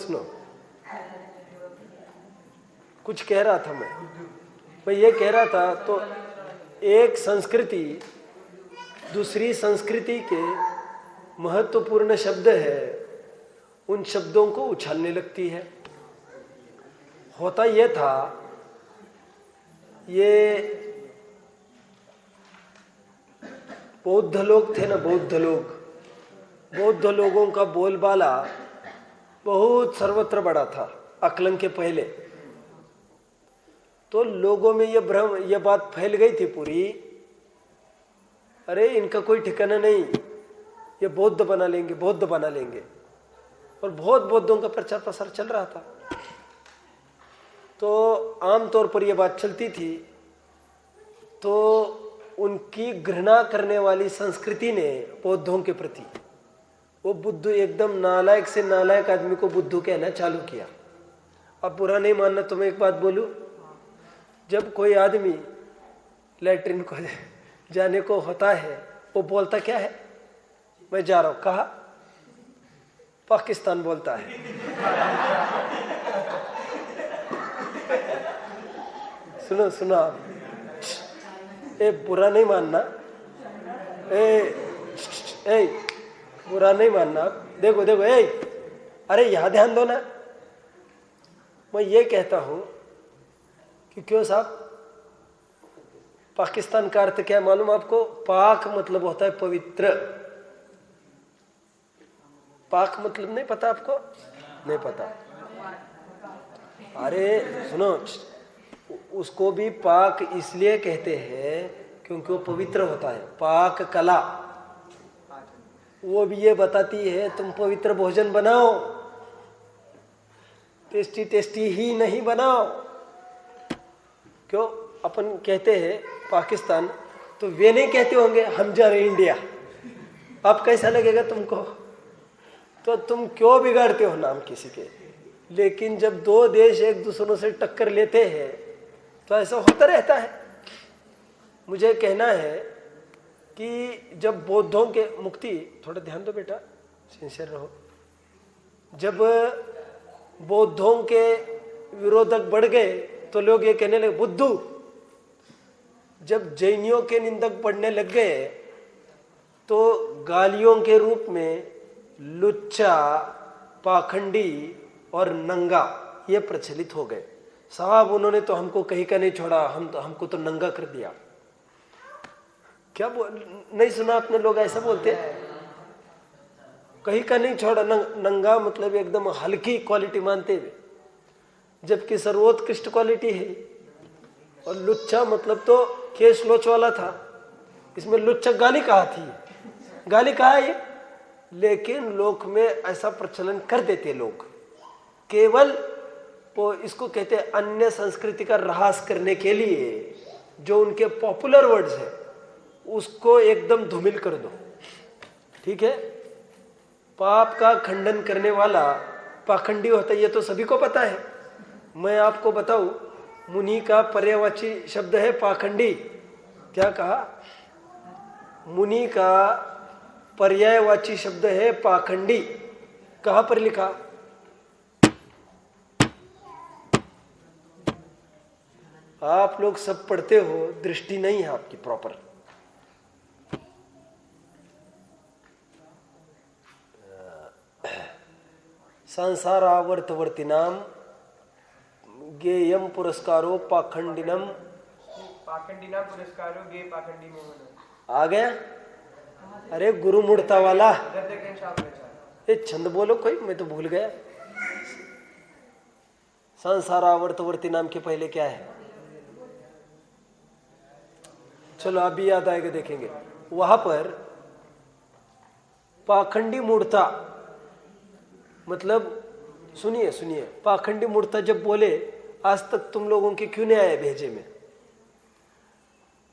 कुछ कह रहा था मैं ये कह रहा था, तो एक संस्कृति दूसरी संस्कृति के महत्वपूर्ण शब्द है, उन शब्दों को उछालने लगती है। होता यह था, ये बौद्ध लोग थे ना, बौद्ध लोग, बौद्ध लोगों का बोलबाला बहुत सर्वत्र बड़ा था अकलन के पहले। तो लोगों में ये बात फैल गई थी पूरी, अरे इनका कोई ठिकाना नहीं, ये बौद्ध बना लेंगे, बौद्ध बना लेंगे। और बहुत बौद्धों का प्रचार प्रसार चल रहा था। तो आमतौर पर यह बात चलती थी। तो उनकी घृणा करने वाली संस्कृति ने बौद्धों के प्रति, वो बुद्ध एकदम नालायक से नालायक आदमी को बुद्धू कहना चालू किया। अब बुरा नहीं मानना तो मैं एक बात बोलूं, जब कोई आदमी लैट्रिन को जाने को होता है वो बोलता क्या है, मैं जा रहा हूं, कहा पाकिस्तान बोलता है। सुनो सुनो आप, ए बुरा नहीं मानना, ए बुरा नहीं मानना। देखो देखो, अरे यहां ध्यान दो ना। मैं ये कहता हूं कि क्यों साहब, पाकिस्तान का अर्थ क्या मालूम आपको? पाक मतलब होता है पवित्र। पाक मतलब नहीं पता आपको? नहीं पता? अरे सुनो, उसको भी पाक इसलिए कहते हैं क्योंकि वो पवित्र होता है। पाक कला वो भी ये बताती है तुम पवित्र भोजन बनाओ, टेस्टी टेस्टी ही नहीं बनाओ। क्यों अपन कहते हैं पाकिस्तान, तो वे नहीं कहते होंगे हम जा रहे इंडिया। अब कैसा लगेगा तुमको? तो तुम क्यों बिगाड़ते हो नाम किसी के? लेकिन जब दो देश एक दूसरों से टक्कर लेते हैं तो ऐसा होता रहता है। मुझे कहना है कि जब बौद्धों के मुक्ति, थोड़ा ध्यान दो बेटा, सिंसियर रहो, जब बौद्धों के विरोधक बढ़ गए तो लोग ये कहने लगे बुद्धू। जब जैनियों के निंदक बढ़ने लग गए तो गालियों के रूप में लुच्चा, पाखंडी और नंगा ये प्रचलित हो गए। साहब उन्होंने तो हमको कहीं का नहीं छोड़ा, हमको तो नंगा कर दिया। क्या नहीं सुना आपने? लोग ऐसा बोलते हैं, कहीं का नहीं छोड़ा। नंगा मतलब एकदम हल्की क्वालिटी मानते हुए, जबकि सर्वोत्कृष्ट क्वालिटी है। और लुच्चा मतलब तो केस लोच वाला था, इसमें लुच्चा गाली कहा थी, गाली कहा ये। लेकिन लोक में ऐसा प्रचलन कर देते लोग, केवल वो इसको कहते हैं अन्य संस्कृति का ह्रास करने के लिए। जो उनके पॉपुलर वर्ड्स है उसको एकदम धूमिल कर दो, ठीक है। पाप का खंडन करने वाला पाखंडी होता है, ये तो सभी को पता है। मैं आपको बताऊं, मुनि का पर्यायवाची शब्द है पाखंडी। क्या कहा? मुनि का पर्यायवाची शब्द है पाखंडी। कहां पर लिखा? आप लोग सब पढ़ते हो, दृष्टि नहीं है आपकी प्रॉपर। संसारावर्तवर्तिनाम गेयम पुरस्कारो पाखंडिनम पुरस्कारो गे पाखंडी मोहन। आ गया? अरे गुरु मूर्ता वाला ये छंद बोलो कोई, मैं तो भूल गया। संसारावर्तवर्ती नाम के पहले क्या है? चलो अभी याद आएगा, देखेंगे। वहां पर पाखंडी मूर्ता मतलब, सुनिए सुनिए, पाखंडी मूर्ता जब बोले, आज तक तुम लोगों के क्यों नहीं आए भेजे में?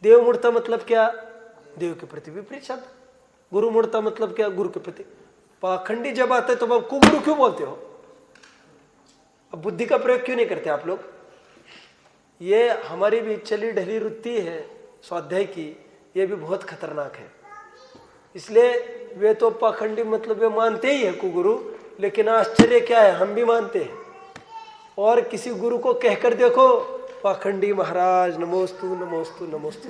देव मूर्ता मतलब क्या? देव के प्रति विपरीत शब्द। गुरु मूर्ता मतलब क्या? गुरु के प्रति। पाखंडी जब आते तो अब कुगुरु क्यों बोलते हो? अब बुद्धि का प्रयोग क्यों नहीं करते आप लोग? ये हमारी भी चली ढली वृत्ति है स्वाध्याय की, ये भी बहुत खतरनाक है। इसलिए वे तो पाखंडी मतलब वे मानते ही है कुगुरु, लेकिन आश्चर्य क्या है, हम भी मानते हैं। और किसी गुरु को कहकर देखो, पाखंडी महाराज नमोस्तु नमोस्तु नमोस्तु,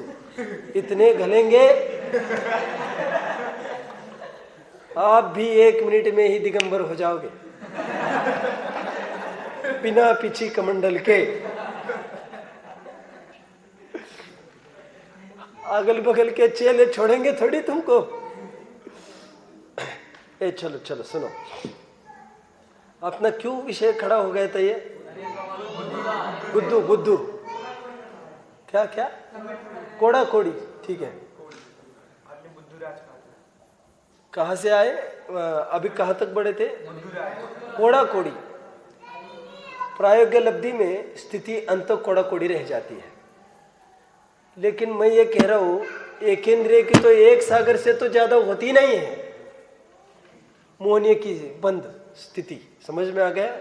इतने घलेंगे आप भी 1 मिनट में ही दिगंबर हो जाओगे बिना पीछे कमंडल के। अगल बगल के चेले छोड़ेंगे थोड़ी तुमको। ए चलो चलो सुनो, अपना क्यों विषय खड़ा हो गया था ये? बुद्धू बुद्धू क्या क्या कोड़ा कोड़ी, ठीक है। कहाँ से आए, अभी कहाँ तक बढ़े थे? कोड़ा कोड़ी। प्रायोग्य लब्धि में स्थिति अंत कोड़ा कोड़ी रह जाती है। लेकिन मैं ये कह रहा हूं, एक इंद्रिय की तो एक सागर से तो ज्यादा होती नहीं है। मोहनीय की बंद स्थिति समझ में आ गया?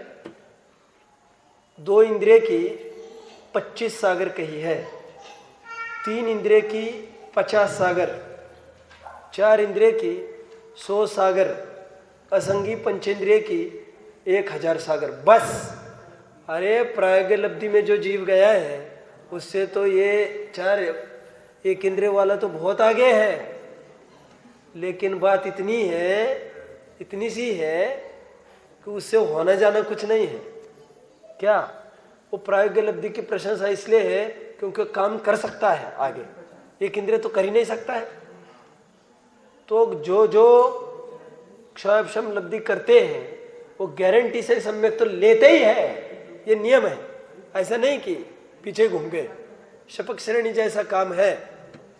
2 इंद्रिय की 25 सागर कही है, 3 इंद्रिय की 50 सागर, 4 इंद्रिय की 100 सागर, असंगी पंचेंद्रिय की 1000 सागर, बस। अरे प्रायोगिक लब्धि में जो जीव गया है उससे तो ये 4 एक इंद्रिय वाला तो बहुत आगे है। लेकिन बात इतनी है, इतनी सी है कि उससे होना जाना कुछ नहीं है। क्या? वो प्रायोगिक लब्धि की प्रशंसा इसलिए है क्योंकि काम कर सकता है आगे, एक इंद्रिय तो कर ही नहीं सकता है। तो जो जो क्षयक्षम लब्धि करते हैं वो गारंटी से सम्यक तो लेते ही है, ये नियम है। ऐसा नहीं कि पीछे घूम गए, शपक श्रेणी जैसा काम है,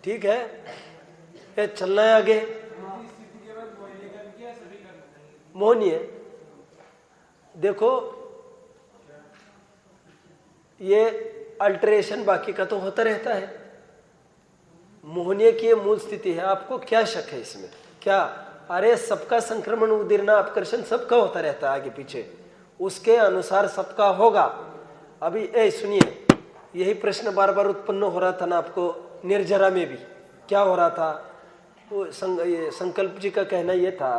ठीक है। ये चलना है आगे। मोहनीय देखो, ये अल्टरेशन बाकी का तो होता रहता है। मोहनीय की ये मूल स्थिति है। आपको क्या शक है इसमें? क्या? अरे सबका संक्रमण, उदीर्णा, अपकर्षण सबका होता रहता है आगे पीछे, उसके अनुसार सबका होगा। अभी सुनिए, यही प्रश्न बार बार उत्पन्न हो रहा था ना आपको निर्जरा में भी। क्या हो रहा था? वो ये संकल्प जी का कहना ये था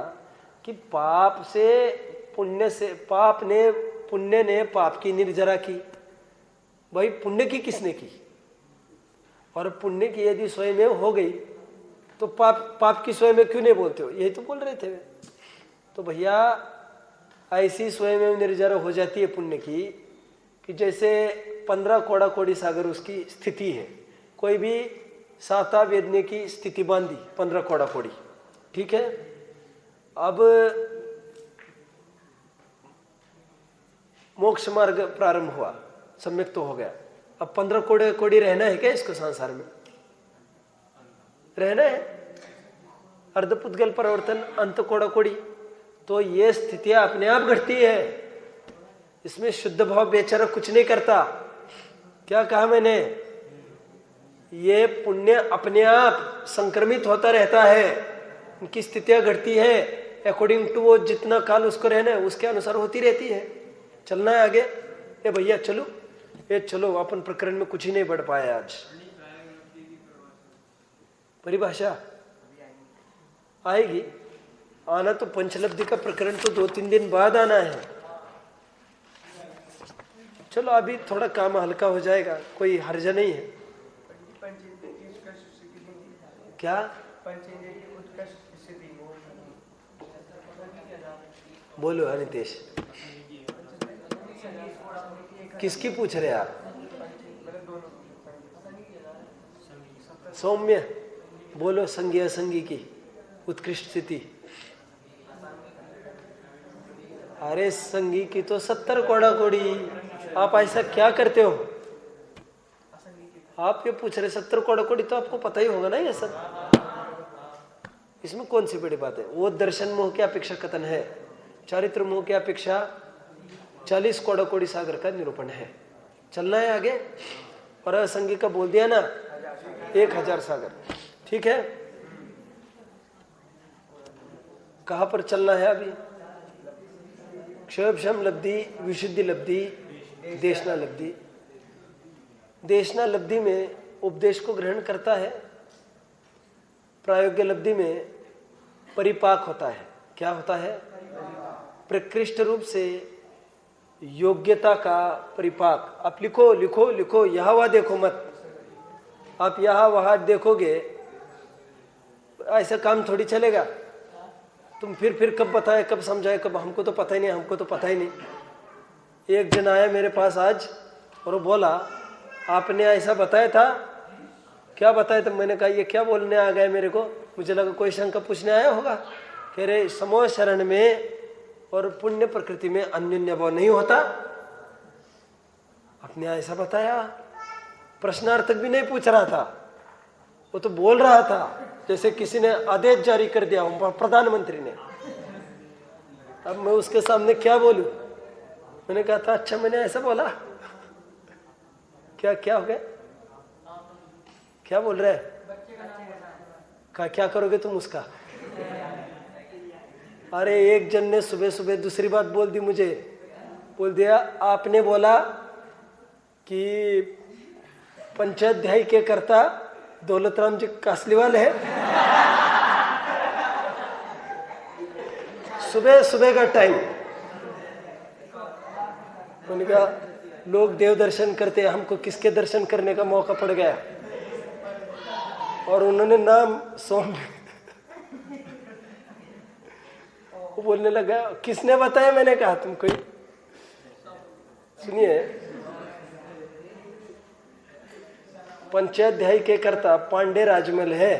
कि पाप से पुण्य से, पुण्य ने पाप की निर्जरा की। भाई पुण्य की किसने की? और पुण्य की यदि स्वयं में हो गई तो पाप की स्वयं में क्यों नहीं बोलते हो? यही तो बोल रहे थे वे। तो भैया ऐसी स्वयं में निर्जरा हो जाती है पुण्य की कि जैसे 15 कोड़ा कोड़ी सागर उसकी स्थिति है। कोई भी साता वेदने की स्थिति बांधी 15 कोड़ा कोड़ी, ठीक है। अब मोक्ष मार्ग प्रारंभ हुआ, सम्यक तो हो गया। अब 15 कोड़े कोड़ी रहना है क्या इसको? संसार में रहना है। अर्धपुद्गल परिवर्तन, अंत कोड़ा कोड़ी, तो ये स्थितियां अपने आप घटती है। इसमें शुद्ध भाव बेचारा कुछ नहीं करता। क्या कहा मैंने? ये पुण्य अपने आप संक्रमित होता रहता है, उनकी स्थितियां घटती है अकॉर्डिंग टू वो जितना काल उसको रहना है उसके अनुसार होती रहती है। चलना है आगे। ए भैया चलो, ये चलो, अपन प्रकरण में कुछ ही नहीं बढ़ पाया आज। परिभाषा आएगी, आना तो पंचलब्धि का प्रकरण तो 2-3 दिन बाद आना है। चलो अभी थोड़ा काम हल्का हो जाएगा, कोई हर्ज नहीं है। क्या? बोलो अनितेश, किसकी पूछ रहे आप? सौम्य बोलो, संगी असंगी की उत्कृष्ट स्थिति। अरे संगी की तो 70 कोड़ा कोड़ी। आप ऐसा क्या करते हो? आप ये पूछ रहे 70 कोड़ा कोड़ी, तो आपको पता ही होगा ना ये सब। इसमें कौन सी बड़ी बात है? वो दर्शन मोह की अपेक्षा कथन है, चारित्र मोह की अपेक्षा 40 कोड़ा कोड़ी सागर का निरूपण है। चलना है आगे। और असंगी का बोल दिया ना 1000 सागर, ठीक है। कहां पर चलना है अभी? क्षयक्षम लब्धि, विशुद्धि लब्धि, देशना लब्धि। देशना लब्धि में उपदेश को ग्रहण करता है, प्रायोग्य लब्धि में परिपाक होता है। क्या होता है? प्रकृष्ट रूप से योग्यता का परिपाक। आप लिखो लिखो लिखो, यहां वहां देखो मत। आप यहां वहां देखोगे ऐसा काम थोड़ी चलेगा। तुम फिर कब बताए, कब समझाए, कब, हमको तो पता ही नहीं, हमको तो पता ही नहीं। एक जन आया मेरे पास आज और वो बोला आपने ऐसा बताया था क्या बताए? तो मैंने कहा ये क्या बोलने आ गए मेरे को, मुझे लगा कोई शंका पूछने आया होगा। कह रहे समोह शरण में और पुण्य प्रकृति में अन्योन्य भाव नहीं होता। आपने ऐसा बताया, प्रश्नार्थक भी नहीं पूछ रहा था, वो तो बोल रहा था जैसे किसी ने आदेश जारी कर दिया हो, प्रधानमंत्री ने। अब मैं उसके सामने क्या बोलूं? मैंने कहा था अच्छा मैंने ऐसा बोला। क्या क्या हो गया? क्या बोल रहे हैं? कहा क्या करोगे तुम उसका? अरे एक जन ने सुबह सुबह दूसरी बात बोल दी मुझे, बोल दिया आपने बोला कि पंचाध्यायी के कर्ता दौलतराम जी कासलीवाल है। सुबह सुबह का टाइम। मैंने कहा लोग देव दर्शन करते हैं, हमको किसके दर्शन करने का मौका पड़ गया? और उन्होंने नाम सोम वो बोलने लगा किसने बताया? मैंने कहा तुमको। सुनिए, पंचाध्यायी के कर्ता पांडे राजमल है,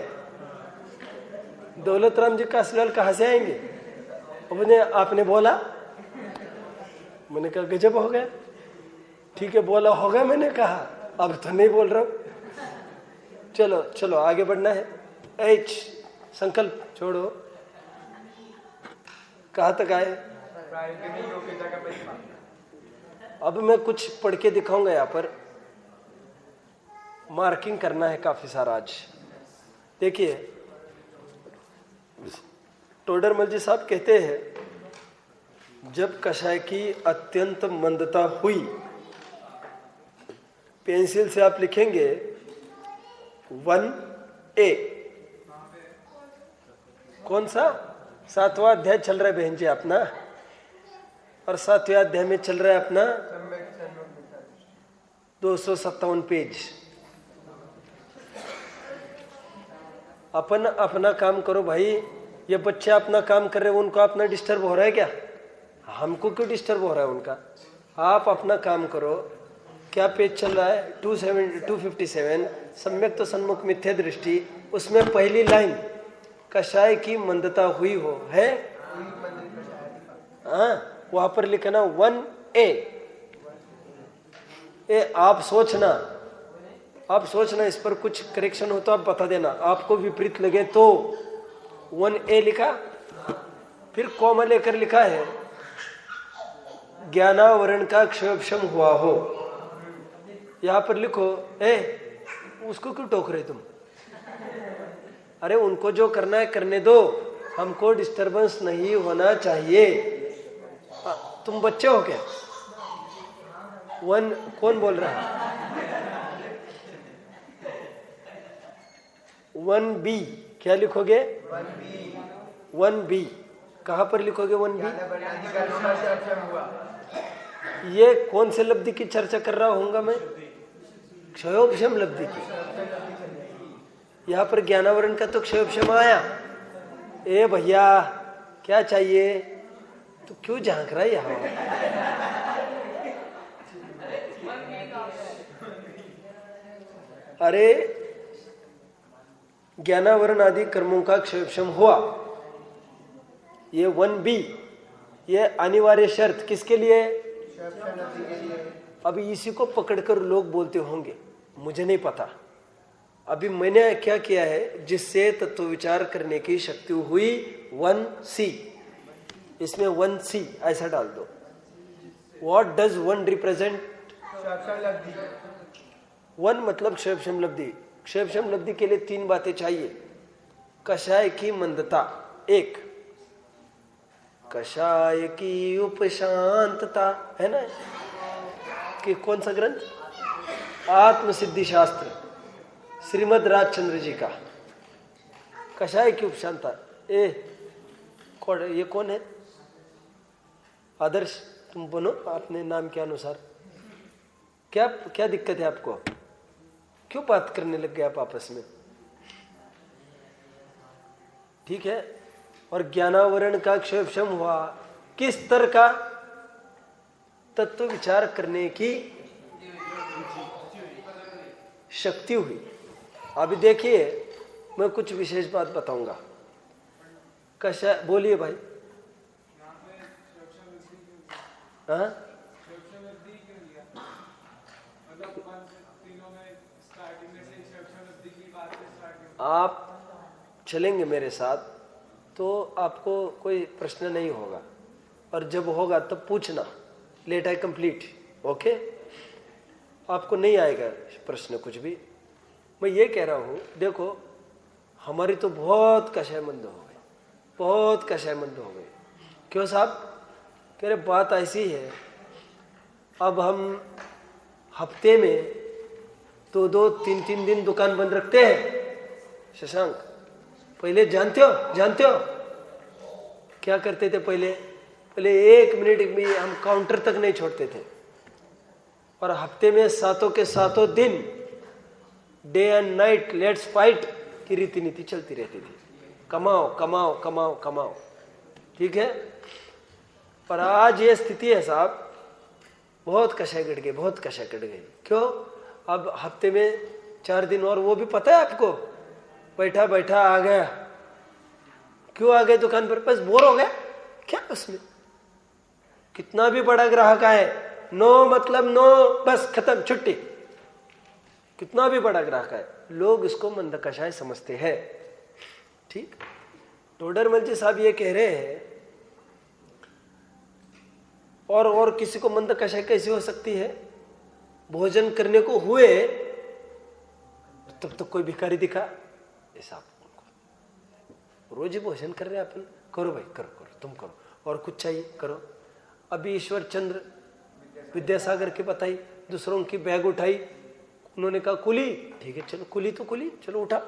दौलतराम जी कासलीवाल कहां से आएंगे? आपने बोला। मैंने कहा गजब हो गया। ठीक है बोला होगा, मैंने कहा अब तो नहीं बोल रहा हूं। चलो चलो आगे बढ़ना है। एच संकल्प छोड़ो, कहाँ तक आए? अब मैं कुछ पढ़ के दिखाऊंगा, यहाँ पर मार्किंग करना है काफी सारा आज। देखिए टोडरमल जी साहब कहते हैं जब कषाय की अत्यंत मंदता हुई, पेंसिल से आप लिखेंगे 1A। कौन सा? 7वां अध्याय चल रहा है बहन जी अपना, और 7वें अध्याय में चल रहा है अपना 257 पेज। अपन अपना काम करो भाई। ये बच्चे अपना काम कर रहे हैं, उनको अपना डिस्टर्ब हो रहा है क्या? हमको क्यों डिस्टर्ब हो रहा है उनका? आप अपना काम करो। क्या पेज चल रहा है? 257 सम्यक तो सन्मुख मिथ्या दृष्टि। उसमें पहली लाइन कषाय की मंदता हुई हो है, हाँ वहां पर लिखना 1A। आप सोचना इस पर कुछ करेक्शन हो तो आप बता देना, आपको विपरीत लगे तो। 1A लिखा, फिर कॉमा लेकर लिखा है ज्ञानावरण का क्षयोपशम हुआ हो। यहां पर लिखो उसको क्यों टोक रहे तुम? अरे उनको जो करना है करने दो, हमको डिस्टरबेंस नहीं होना चाहिए। तुम बच्चे हो क्या? कौन बोल रहा है? 1B क्या लिखोगे? 1B कहां पर लिखोगे? 1B ये कौन से लब्धि की चर्चा कर रहा हूंगा मैं? क्षयोपशम लब्धि की। यहाँ पर ज्ञानावरण का तो क्षयोपशम आया। ए भैया क्या चाहिए? तो क्यों झांक रहा है यहाँ? अरे ज्ञानावरण आदि कर्मों का क्षयोपशम हुआ, ये 1B, ये अनिवार्य शर्त किसके लिए? अभी इसी को पकड़कर लोग बोलते होंगे, मुझे नहीं पता। अभी मैंने क्या किया है, जिससे तत्व विचार करने की शक्ति हुई 1C, इसमें 1C ऐसा डाल दो। What does 1 represent? 1 मतलब क्षयोपशम लब्धि। क्षयोपशम लब्धि के लिए 3 बातें चाहिए। कषाय की मंदता, 1 कषाय की उपशांतता, है ना? कि कौन सा ग्रंथ? आत्मसिद्धि शास्त्र, श्रीमद राजचंद्र जी का। कषाय की उपशांतता। ये कौन है? आदर्श तुम बनो अपने नाम के अनुसार। क्या क्या दिक्कत है आपको? क्यों बात करने लग गए आप आपस में? ठीक है। और ज्ञानावरण का क्षयोपशम हुआ, किस स्तर का? तत्व विचार करने की शक्ति हुई। अभी देखिए मैं कुछ विशेष बात बताऊंगा। कशा बोलिए भाई। हाँ आप चलेंगे मेरे साथ तो आपको कोई प्रश्न नहीं होगा, और जब होगा तब पूछना। लेट आई कंप्लीट। ओके, आपको नहीं आएगा प्रश्न कुछ भी। मैं ये कह रहा हूँ, देखो हमारी तो बहुत कशायमंद हो गई, बहुत कशायमंद हो गई। क्यों साहब? कह रहे बात ऐसी है, अब हम हफ्ते में 2-2, 3-3 दिन दुकान बंद रखते हैं। शशांक, पहले जानते हो क्या करते थे? पहले 1 मिनट भी हम काउंटर तक नहीं छोड़ते थे, और हफ्ते में 7 के 7 दिन day and night let's fight की रीति नीति चलती रहती थी। कमाओ कमाओ कमाओ कमाओ, ठीक है। पर आज ये स्थिति है साहब, बहुत कशाय कट गई, बहुत कशाय कट गई। क्यों? अब हफ्ते में 4 दिन, और वो भी पता है आपको, बैठा बैठा आ गया। क्यों आ गए दुकान पर? बस बोर हो गया। क्या उसमें? कितना भी बड़ा ग्राहक आए, नो मतलब नो, बस खत्म, छुट्टी। कितना भी बड़ा ग्राहक आए, लोग इसको मंदकषाय समझते हैं। ठीक। टोडरमल जी साहब ये कह रहे हैं, और किसी को मंदकषाय कैसे हो सकती है? भोजन करने को हुए तब तो कोई भिखारी दिखा, ऐसा उनको रोज ही भोजन कर रहे हैं अपन, करो भाई करो करो, तुम करो, और कुछ चाहिए करो। अभी ईश्वर चंद्र विद्यासागर की बताई, दूसरों की बैग उठाई, उन्होंने कहा कुली, ठीक है चलो कुली तो कुली, चलो उठा।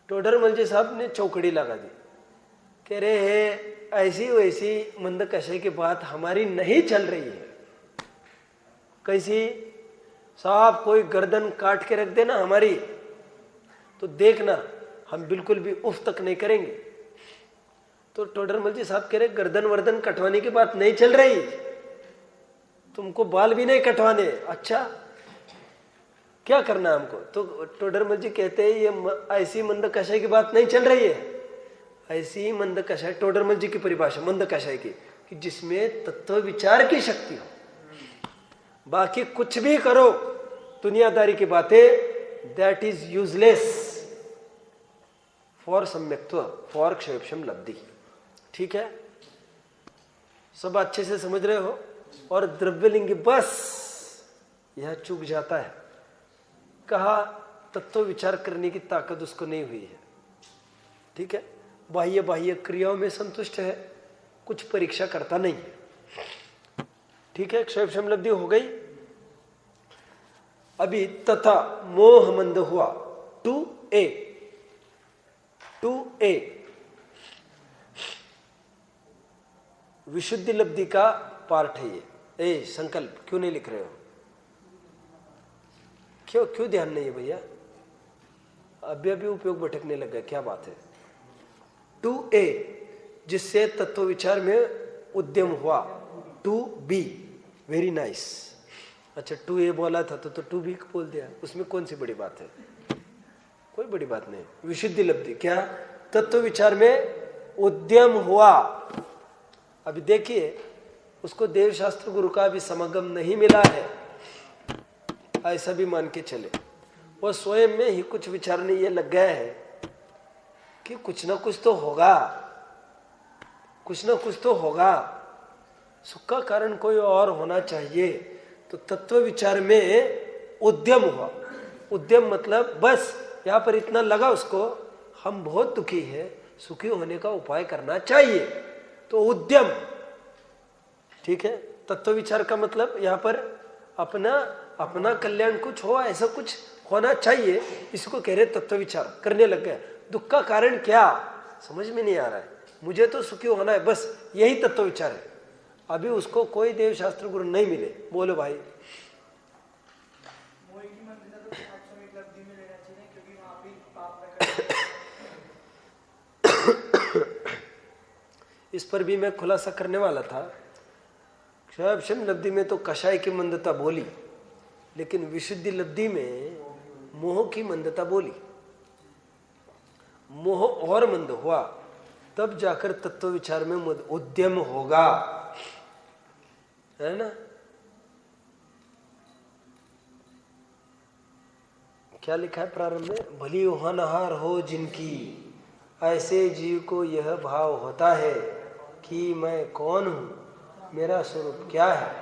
टोडरमल जी साहब ने चौकड़ी लगा दी, कह रहे हैं ऐसी वैसी मंदकषाय की बात हमारी नहीं चल रही है। कैसी? साहब कोई गर्दन काट के रख देना हमारी, तो देखना हम बिल्कुल भी उफ तक नहीं करेंगे। तो टोडरमल जी साहब कह रहे गर्दन वर्दन कटवाने की बात नहीं चल रही, तुमको बाल भी नहीं कटवाने। अच्छा क्या करना है हमको? तो टोडरमल जी कहते हैं ये ऐसी मंदकषाय की बात नहीं चल रही है। ऐसी मंदकषाय, टोडरमल जी की परिभाषा मंदकषाय की, कि जिसमें तत्व विचार की शक्ति हो, बाकी कुछ भी करो दुनियादारी की बातें, दैट इज यूजलेस फॉर सम्यक्त्व, फॉर क्षयोपशम लब्धि। ठीक है, सब अच्छे से समझ रहे हो? और द्रव्यलिंगी बस यह चूक जाता है, कहा तत्व विचार करने की ताकत उसको नहीं हुई है। ठीक है, बाह्य बाह्य क्रियाओं में संतुष्ट है, कुछ परीक्षा करता नहीं है। ठीक है, क्षयोपशम लब्धि हो गई। अभी तथा मोह मंद हुआ, 2a विशुद्धि लब्धि का पार्ट है ये। संकल्प क्यों नहीं लिख रहे हो? क्यों ध्यान नहीं है भैया? अभी उपयोग भटकने लग गया, क्या बात है? 2a जिससे तत्व विचार में उद्यम हुआ, 2b वेरी नाइस। अच्छा 2a बोला था तो 2b बोल दिया, उसमें कौन सी बड़ी बात है? कोई बड़ी बात नहीं। विशुद्धि लब्धि क्या? तत्व विचार में उद्यम हुआ। अभी देखिए, उसको देवशास्त्र गुरु का भी समागम नहीं मिला है, ऐसा भी मान के चले। वो स्वयं में ही कुछ विचारने ये लग गया है कि कुछ ना कुछ तो होगा, कुछ ना कुछ तो होगा, सुख का कारण कोई और होना चाहिए। तो तत्व विचार में उद्यम हुआ। उद्यम मतलब बस यहां पर इतना लगा उसको, हम बहुत दुखी है, सुखी होने का उपाय करना चाहिए, तो उद्यम। ठीक है, तत्व विचार का मतलब यहां पर अपना कल्याण कुछ हो, ऐसा कुछ होना चाहिए, इसको कह रहे तत्व विचार करने लग गया। दुख का कारण क्या समझ में नहीं आ रहा है, मुझे तो सुखी होना है, बस यही तत्व विचार है। अभी उसको कोई देवशास्त्र गुरु नहीं मिले। बोलो भाई। इस पर भी मैं खुलासा करने वाला था। क्षयोपशम लब्धि में तो कषाय की मंदता बोली, लेकिन विशुद्धि लब्धि में मोह की मंदता बोली, मोह और मंद हुआ तब जाकर तत्व विचार में उद्यम होगा, है ना। क्या लिखा है प्रारंभ में? भली होनहार हो जिनकी, ऐसे जीव को यह भाव होता है कि मैं कौन हूँ, मेरा स्वरूप क्या है।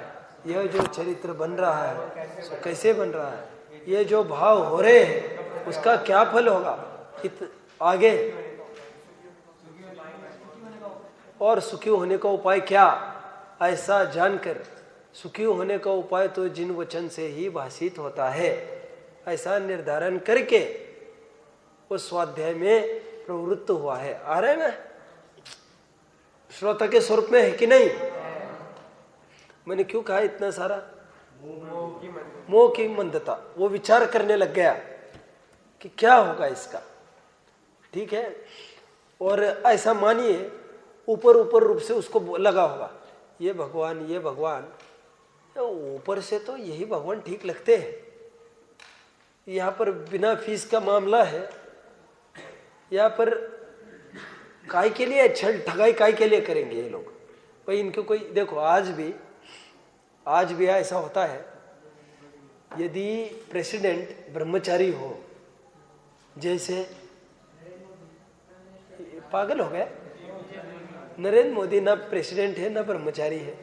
यह जो चरित्र बन रहा है सो कैसे बन रहा है, ये जो भाव हो रहे हैं उसका क्या फल होगा आगे, और सुखी होने का उपाय क्या, ऐसा जानकर सुखी होने का उपाय तो जिन वचन से ही भाषित होता है, ऐसा निर्धारण करके वो स्वाध्याय में प्रवृत्त हुआ है। आ रहे ना श्रोता के स्वरूप में है कि नहीं? मैंने क्यों कहा इतना सारा? मोह की मंदता, वो विचार करने लग गया कि क्या होगा इसका, ठीक है। और ऐसा मानिए ऊपर ऊपर रूप से उसको लगा होगा ये भगवान, ये भगवान, ऊपर से तो यही भगवान ठीक लगते हैं। यहाँ पर बिना फीस का मामला है, यहाँ पर काय के लिए छल ठगाई काय के लिए करेंगे ये लोग भाई? इनको कोई देखो, आज भी ऐसा होता है, यदि प्रेसिडेंट ब्रह्मचारी हो, जैसे पागल हो गया नरेंद्र मोदी, ना प्रेसिडेंट है ना ब्रह्मचारी है,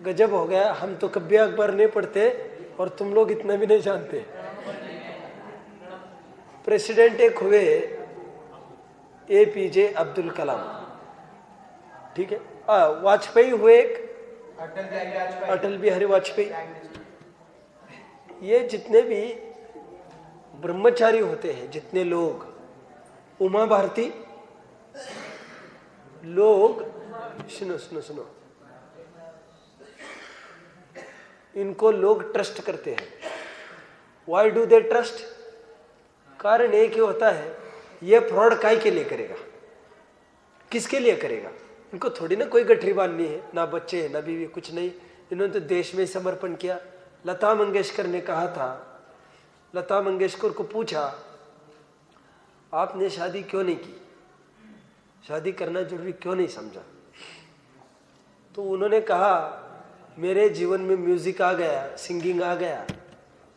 गजब हो गया। हम तो कभी अखबार नहीं पढ़ते और तुम लोग इतना भी नहीं जानते। प्रेसिडेंट एक हुए APJ अब्दुल कलाम, ठीक है। वाजपेयी हुए एक अटल बिहारी वाजपेयी। ये जितने भी ब्रह्मचारी होते हैं, जितने लोग, उमा भारती लोग, सुनो सुनो सुनो, इनको लोग ट्रस्ट करते हैं। Why do they trust? कारण एक ही होता है, ये फ्रॉड काय के लिए करेगा, किसके लिए करेगा? इनको थोड़ी ना कोई गठरी बांधनी है, ना बच्चे है ना बीवी, कुछ नहीं। इन्होंने तो देश में समर्पण किया। लता मंगेशकर ने कहा था, लता मंगेशकर को पूछा आपने शादी क्यों नहीं की, शादी करना जरूरी क्यों नहीं समझा? तो उन्होंने कहा मेरे जीवन में म्यूजिक आ गया, सिंगिंग आ गया,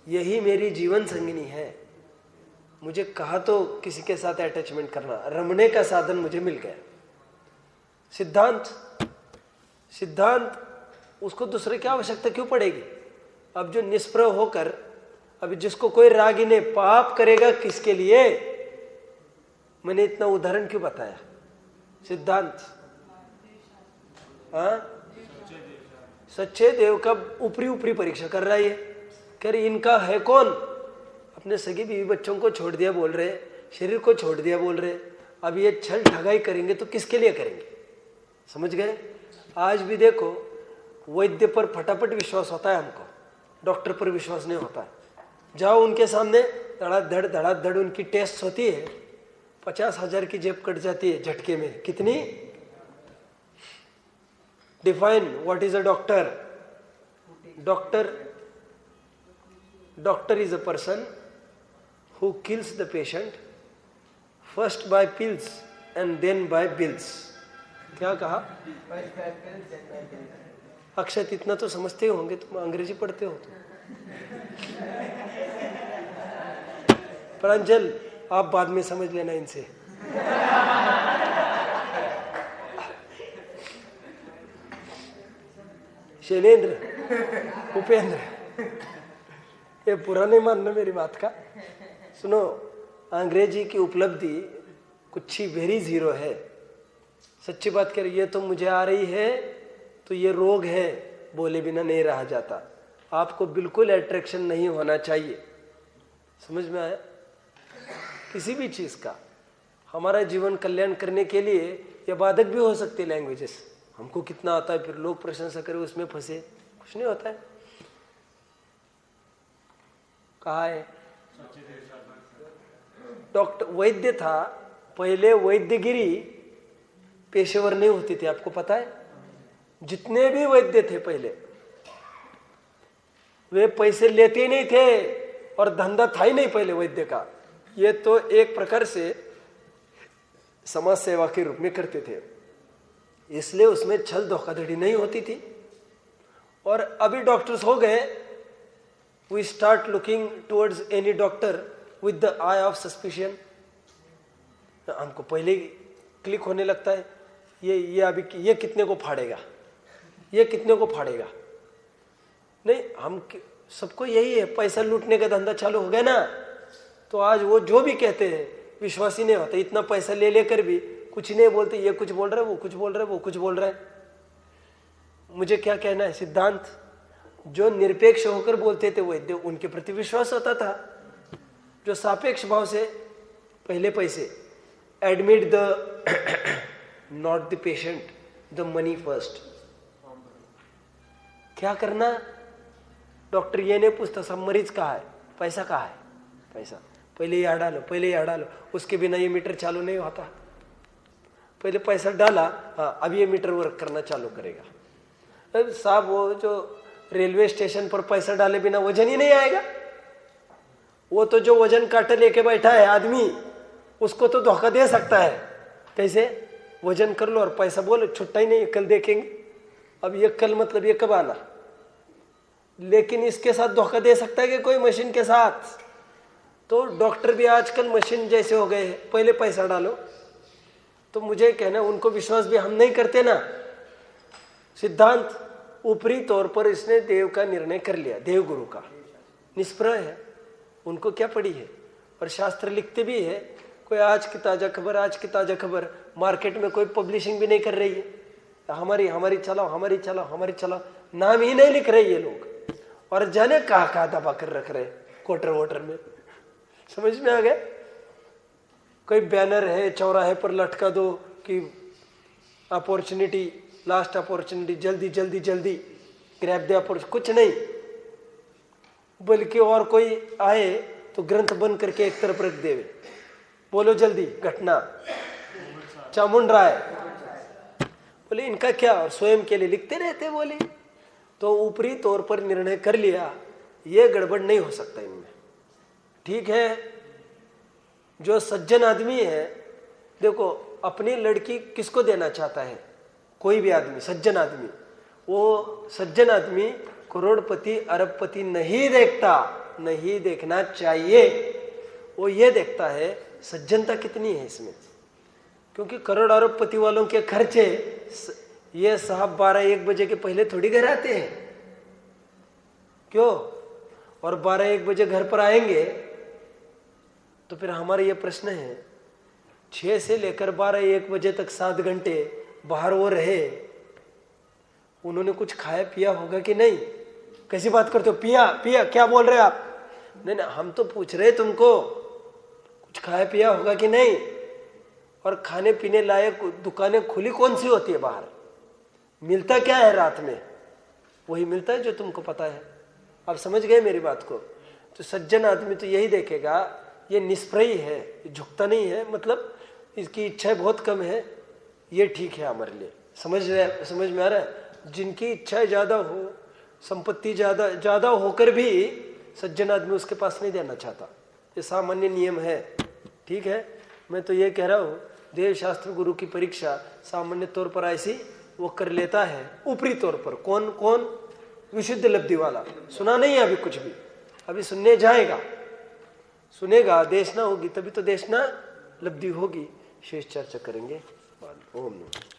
यही मेरी जीवन संगिनी है। मुझे कहा तो किसी के साथ अटैचमेंट करना, रमने का साधन मुझे मिल गया। सिद्धांत उसको दूसरे की आवश्यकता क्यों पड़ेगी? अब जो निष्प्रह होकर, अभी जिसको कोई रागी ने पाप करेगा किसके लिए? मैंने इतना उदाहरण क्यों बताया? सिद्धांत सच्चे देव का ऊपरी परीक्षा कर रहा है। कह रही इनका है कौन? अपने सगी बीवी बच्चों को छोड़ दिया बोल रहे, शरीर को छोड़ दिया बोल रहे। अब ये छल ठगाई करेंगे तो किसके लिए करेंगे? समझ गए? आज भी देखो, वैद्य पर फटाफट विश्वास होता है हमको, डॉक्टर पर विश्वास नहीं होता है। जाओ उनके सामने, धड़ाधड़ उनकी टेस्ट होती है, 50,000 की जेब कट जाती है झटके में। कितनी? Define what is a doctor? Doctor is a person who kills the patient first by pills and then by bills. क्या कहा? अक्षत इतना तो समझते होंगे, तुम अंग्रेजी पढ़ते हो तो। प्रांजल आप बाद में समझ लेना इनसे। शैलेंद्र, उपेंद्र, ये बुरा नहीं मानना मेरी बात का। सुनो, अंग्रेजी की उपलब्धि कुछ ही वेरी जीरो है। सच्ची बात कर, ये तो मुझे आ रही है तो ये रोग है, बोले बिना नहीं रहा जाता। आपको बिल्कुल अट्रैक्शन नहीं होना चाहिए। समझ में आया? किसी भी चीज का हमारा जीवन कल्याण करने के लिए ये बाधक भी हो सकती है। लैंग्वेजेस हमको कितना आता है, फिर लोग प्रशंसा करें उसमें फंसे, कुछ नहीं होता है। कहा है डॉक्टर? वैद्य था पहले, वैद्यगिरी पेशेवर नहीं होती थी, आपको पता है? जितने भी वैद्य थे पहले, वे पैसे लेते ही नहीं थे और धंधा था ही नहीं पहले वैद्य का। ये तो एक प्रकार से समाज सेवा के रूप में करते थे, इसलिए उसमें छल धोखाधड़ी नहीं होती थी। और अभी डॉक्टर्स हो गए, we start looking towards any doctor with the eye of suspicion. हमको पहले क्लिक होने लगता है ये अभी ये कितने को फाड़ेगा, ये कितने को फाड़ेगा। नहीं, हम सबको यही है, पैसा लूटने का धंधा चालू हो गया ना, तो आज वो जो भी कहते हैं विश्वास ही नहीं होता। इतना पैसा ले लेकर भी कुछ नहीं बोलते, ये कुछ बोल रहा है, वो कुछ बोल रहा है, वो कुछ बोल रहा है। मुझे क्या कहना है, सिद्धांत जो निरपेक्ष होकर बोलते थे वैद्य, उनके प्रति विश्वास होता था। जो सापेक्ष भाव से पहले पैसे, admit the not the patient, the money first. क्या करना, डॉक्टर ये नहीं पूछता सब मरीज कहाँ है, पैसा कहाँ है, पैसा पहले यहाँ डालो, पहले यहाँ डालो, उसके बिना ये मीटर चालू नहीं होता। पहले पैसा डाला, हाँ अब ये मीटर वर्क करना चालू करेगा। अब साहब वो जो रेलवे स्टेशन पर पैसा डाले बिना वजन ही नहीं आएगा। वो तो जो वजन काटे लेके बैठा है आदमी, उसको तो धोखा दे सकता है। कैसे, वजन कर लो और पैसा बोलो, छुट्टा ही नहीं, कल देखेंगे। अब ये कल मतलब ये कब आना। लेकिन इसके साथ धोखा दे सकता है कि कोई मशीन के साथ। तो डॉक्टर भी आजकल मशीन जैसे हो गए हैं, पहले पैसा डालो। तो मुझे कहना, उनको विश्वास भी हम नहीं करते ना। सिद्धांत ऊपरी तौर पर इसने देव का निर्णय कर लिया, देव गुरु का निष्प्रह है, उनको क्या पड़ी है। और शास्त्र लिखते भी है, कोई आज की ताजा खबर, आज की ताजा खबर, मार्केट में कोई पब्लिशिंग भी नहीं कर रही है। हमारी चलाओ, हमारी चलाओ, हमारी चलाओ, नाम ही नहीं लिख रहे ये लोग। और जाने कहा दबा कर रख रहे क्वार्टर वोटर में। समझ में आ गया। कोई बैनर है चौराहे पर लटका दो कि अपॉर्चुनिटी, लास्ट अपॉर्चुनिटी, जल्दी जल्दी जल्दी ग्रैब द अपॉर्चुनिटी, कुछ नहीं। बल्कि और कोई आए तो ग्रंथ बंद करके एक तरफ रख देवे, बोलो जल्दी घटना चामुंडराय, बोले इनका क्या, और स्वयं के लिए लिखते रहते। बोले तो ऊपरी तौर पर निर्णय कर लिया, ये गड़बड़ नहीं हो सकता इनमें। ठीक है, जो सज्जन आदमी है, देखो अपनी लड़की किसको देना चाहता है, कोई भी आदमी सज्जन आदमी, वो सज्जन आदमी करोड़पति अरबपति नहीं देखता, नहीं देखना चाहिए। वो ये देखता है सज्जनता कितनी है इसमें। क्योंकि करोड़ अरबपति वालों के खर्चे ये साहब 12-1 बजे के पहले थोड़ी घर आते हैं, क्यों। और 12-1 बजे घर पर आएंगे तो फिर हमारा ये प्रश्न है, 6 से लेकर 12-1 बजे तक 7 घंटे बाहर वो रहे, उन्होंने कुछ खाया पिया होगा कि नहीं। कैसी बात करते हो, पिया पिया क्या बोल रहे हो आप। नहीं ना, हम तो पूछ रहे तुमको, कुछ खाया पिया होगा कि नहीं। और खाने पीने लायक दुकानें खुली कौन सी होती है बाहर, मिलता क्या है रात में, वही मिलता है जो तुमको पता है। आप समझ गए मेरी बात को। तो सज्जन आदमी तो यही देखेगा, ये निष्प्रही है, ये झुकता नहीं है, मतलब इसकी इच्छा बहुत कम है, ये ठीक है हमारे लिए। समझ में आ रहा है। जिनकी इच्छाएं ज्यादा हो, संपत्ति ज्यादा होकर भी सज्जन आदमी उसके पास नहीं देना चाहता, ये सामान्य नियम है। ठीक है, मैं तो ये कह रहा हूँ, देव शास्त्र गुरु की परीक्षा सामान्य तौर पर ऐसी वो कर लेता है, ऊपरी तौर पर। कौन कौन, विशुद्ध लब्धि वाला। सुना नहीं है अभी कुछ भी, अभी सुनने जाएगा, सुनेगा, देशना होगी तभी तो देशना लब्धि होगी। शेष चर्चा करेंगे। ओम नमः।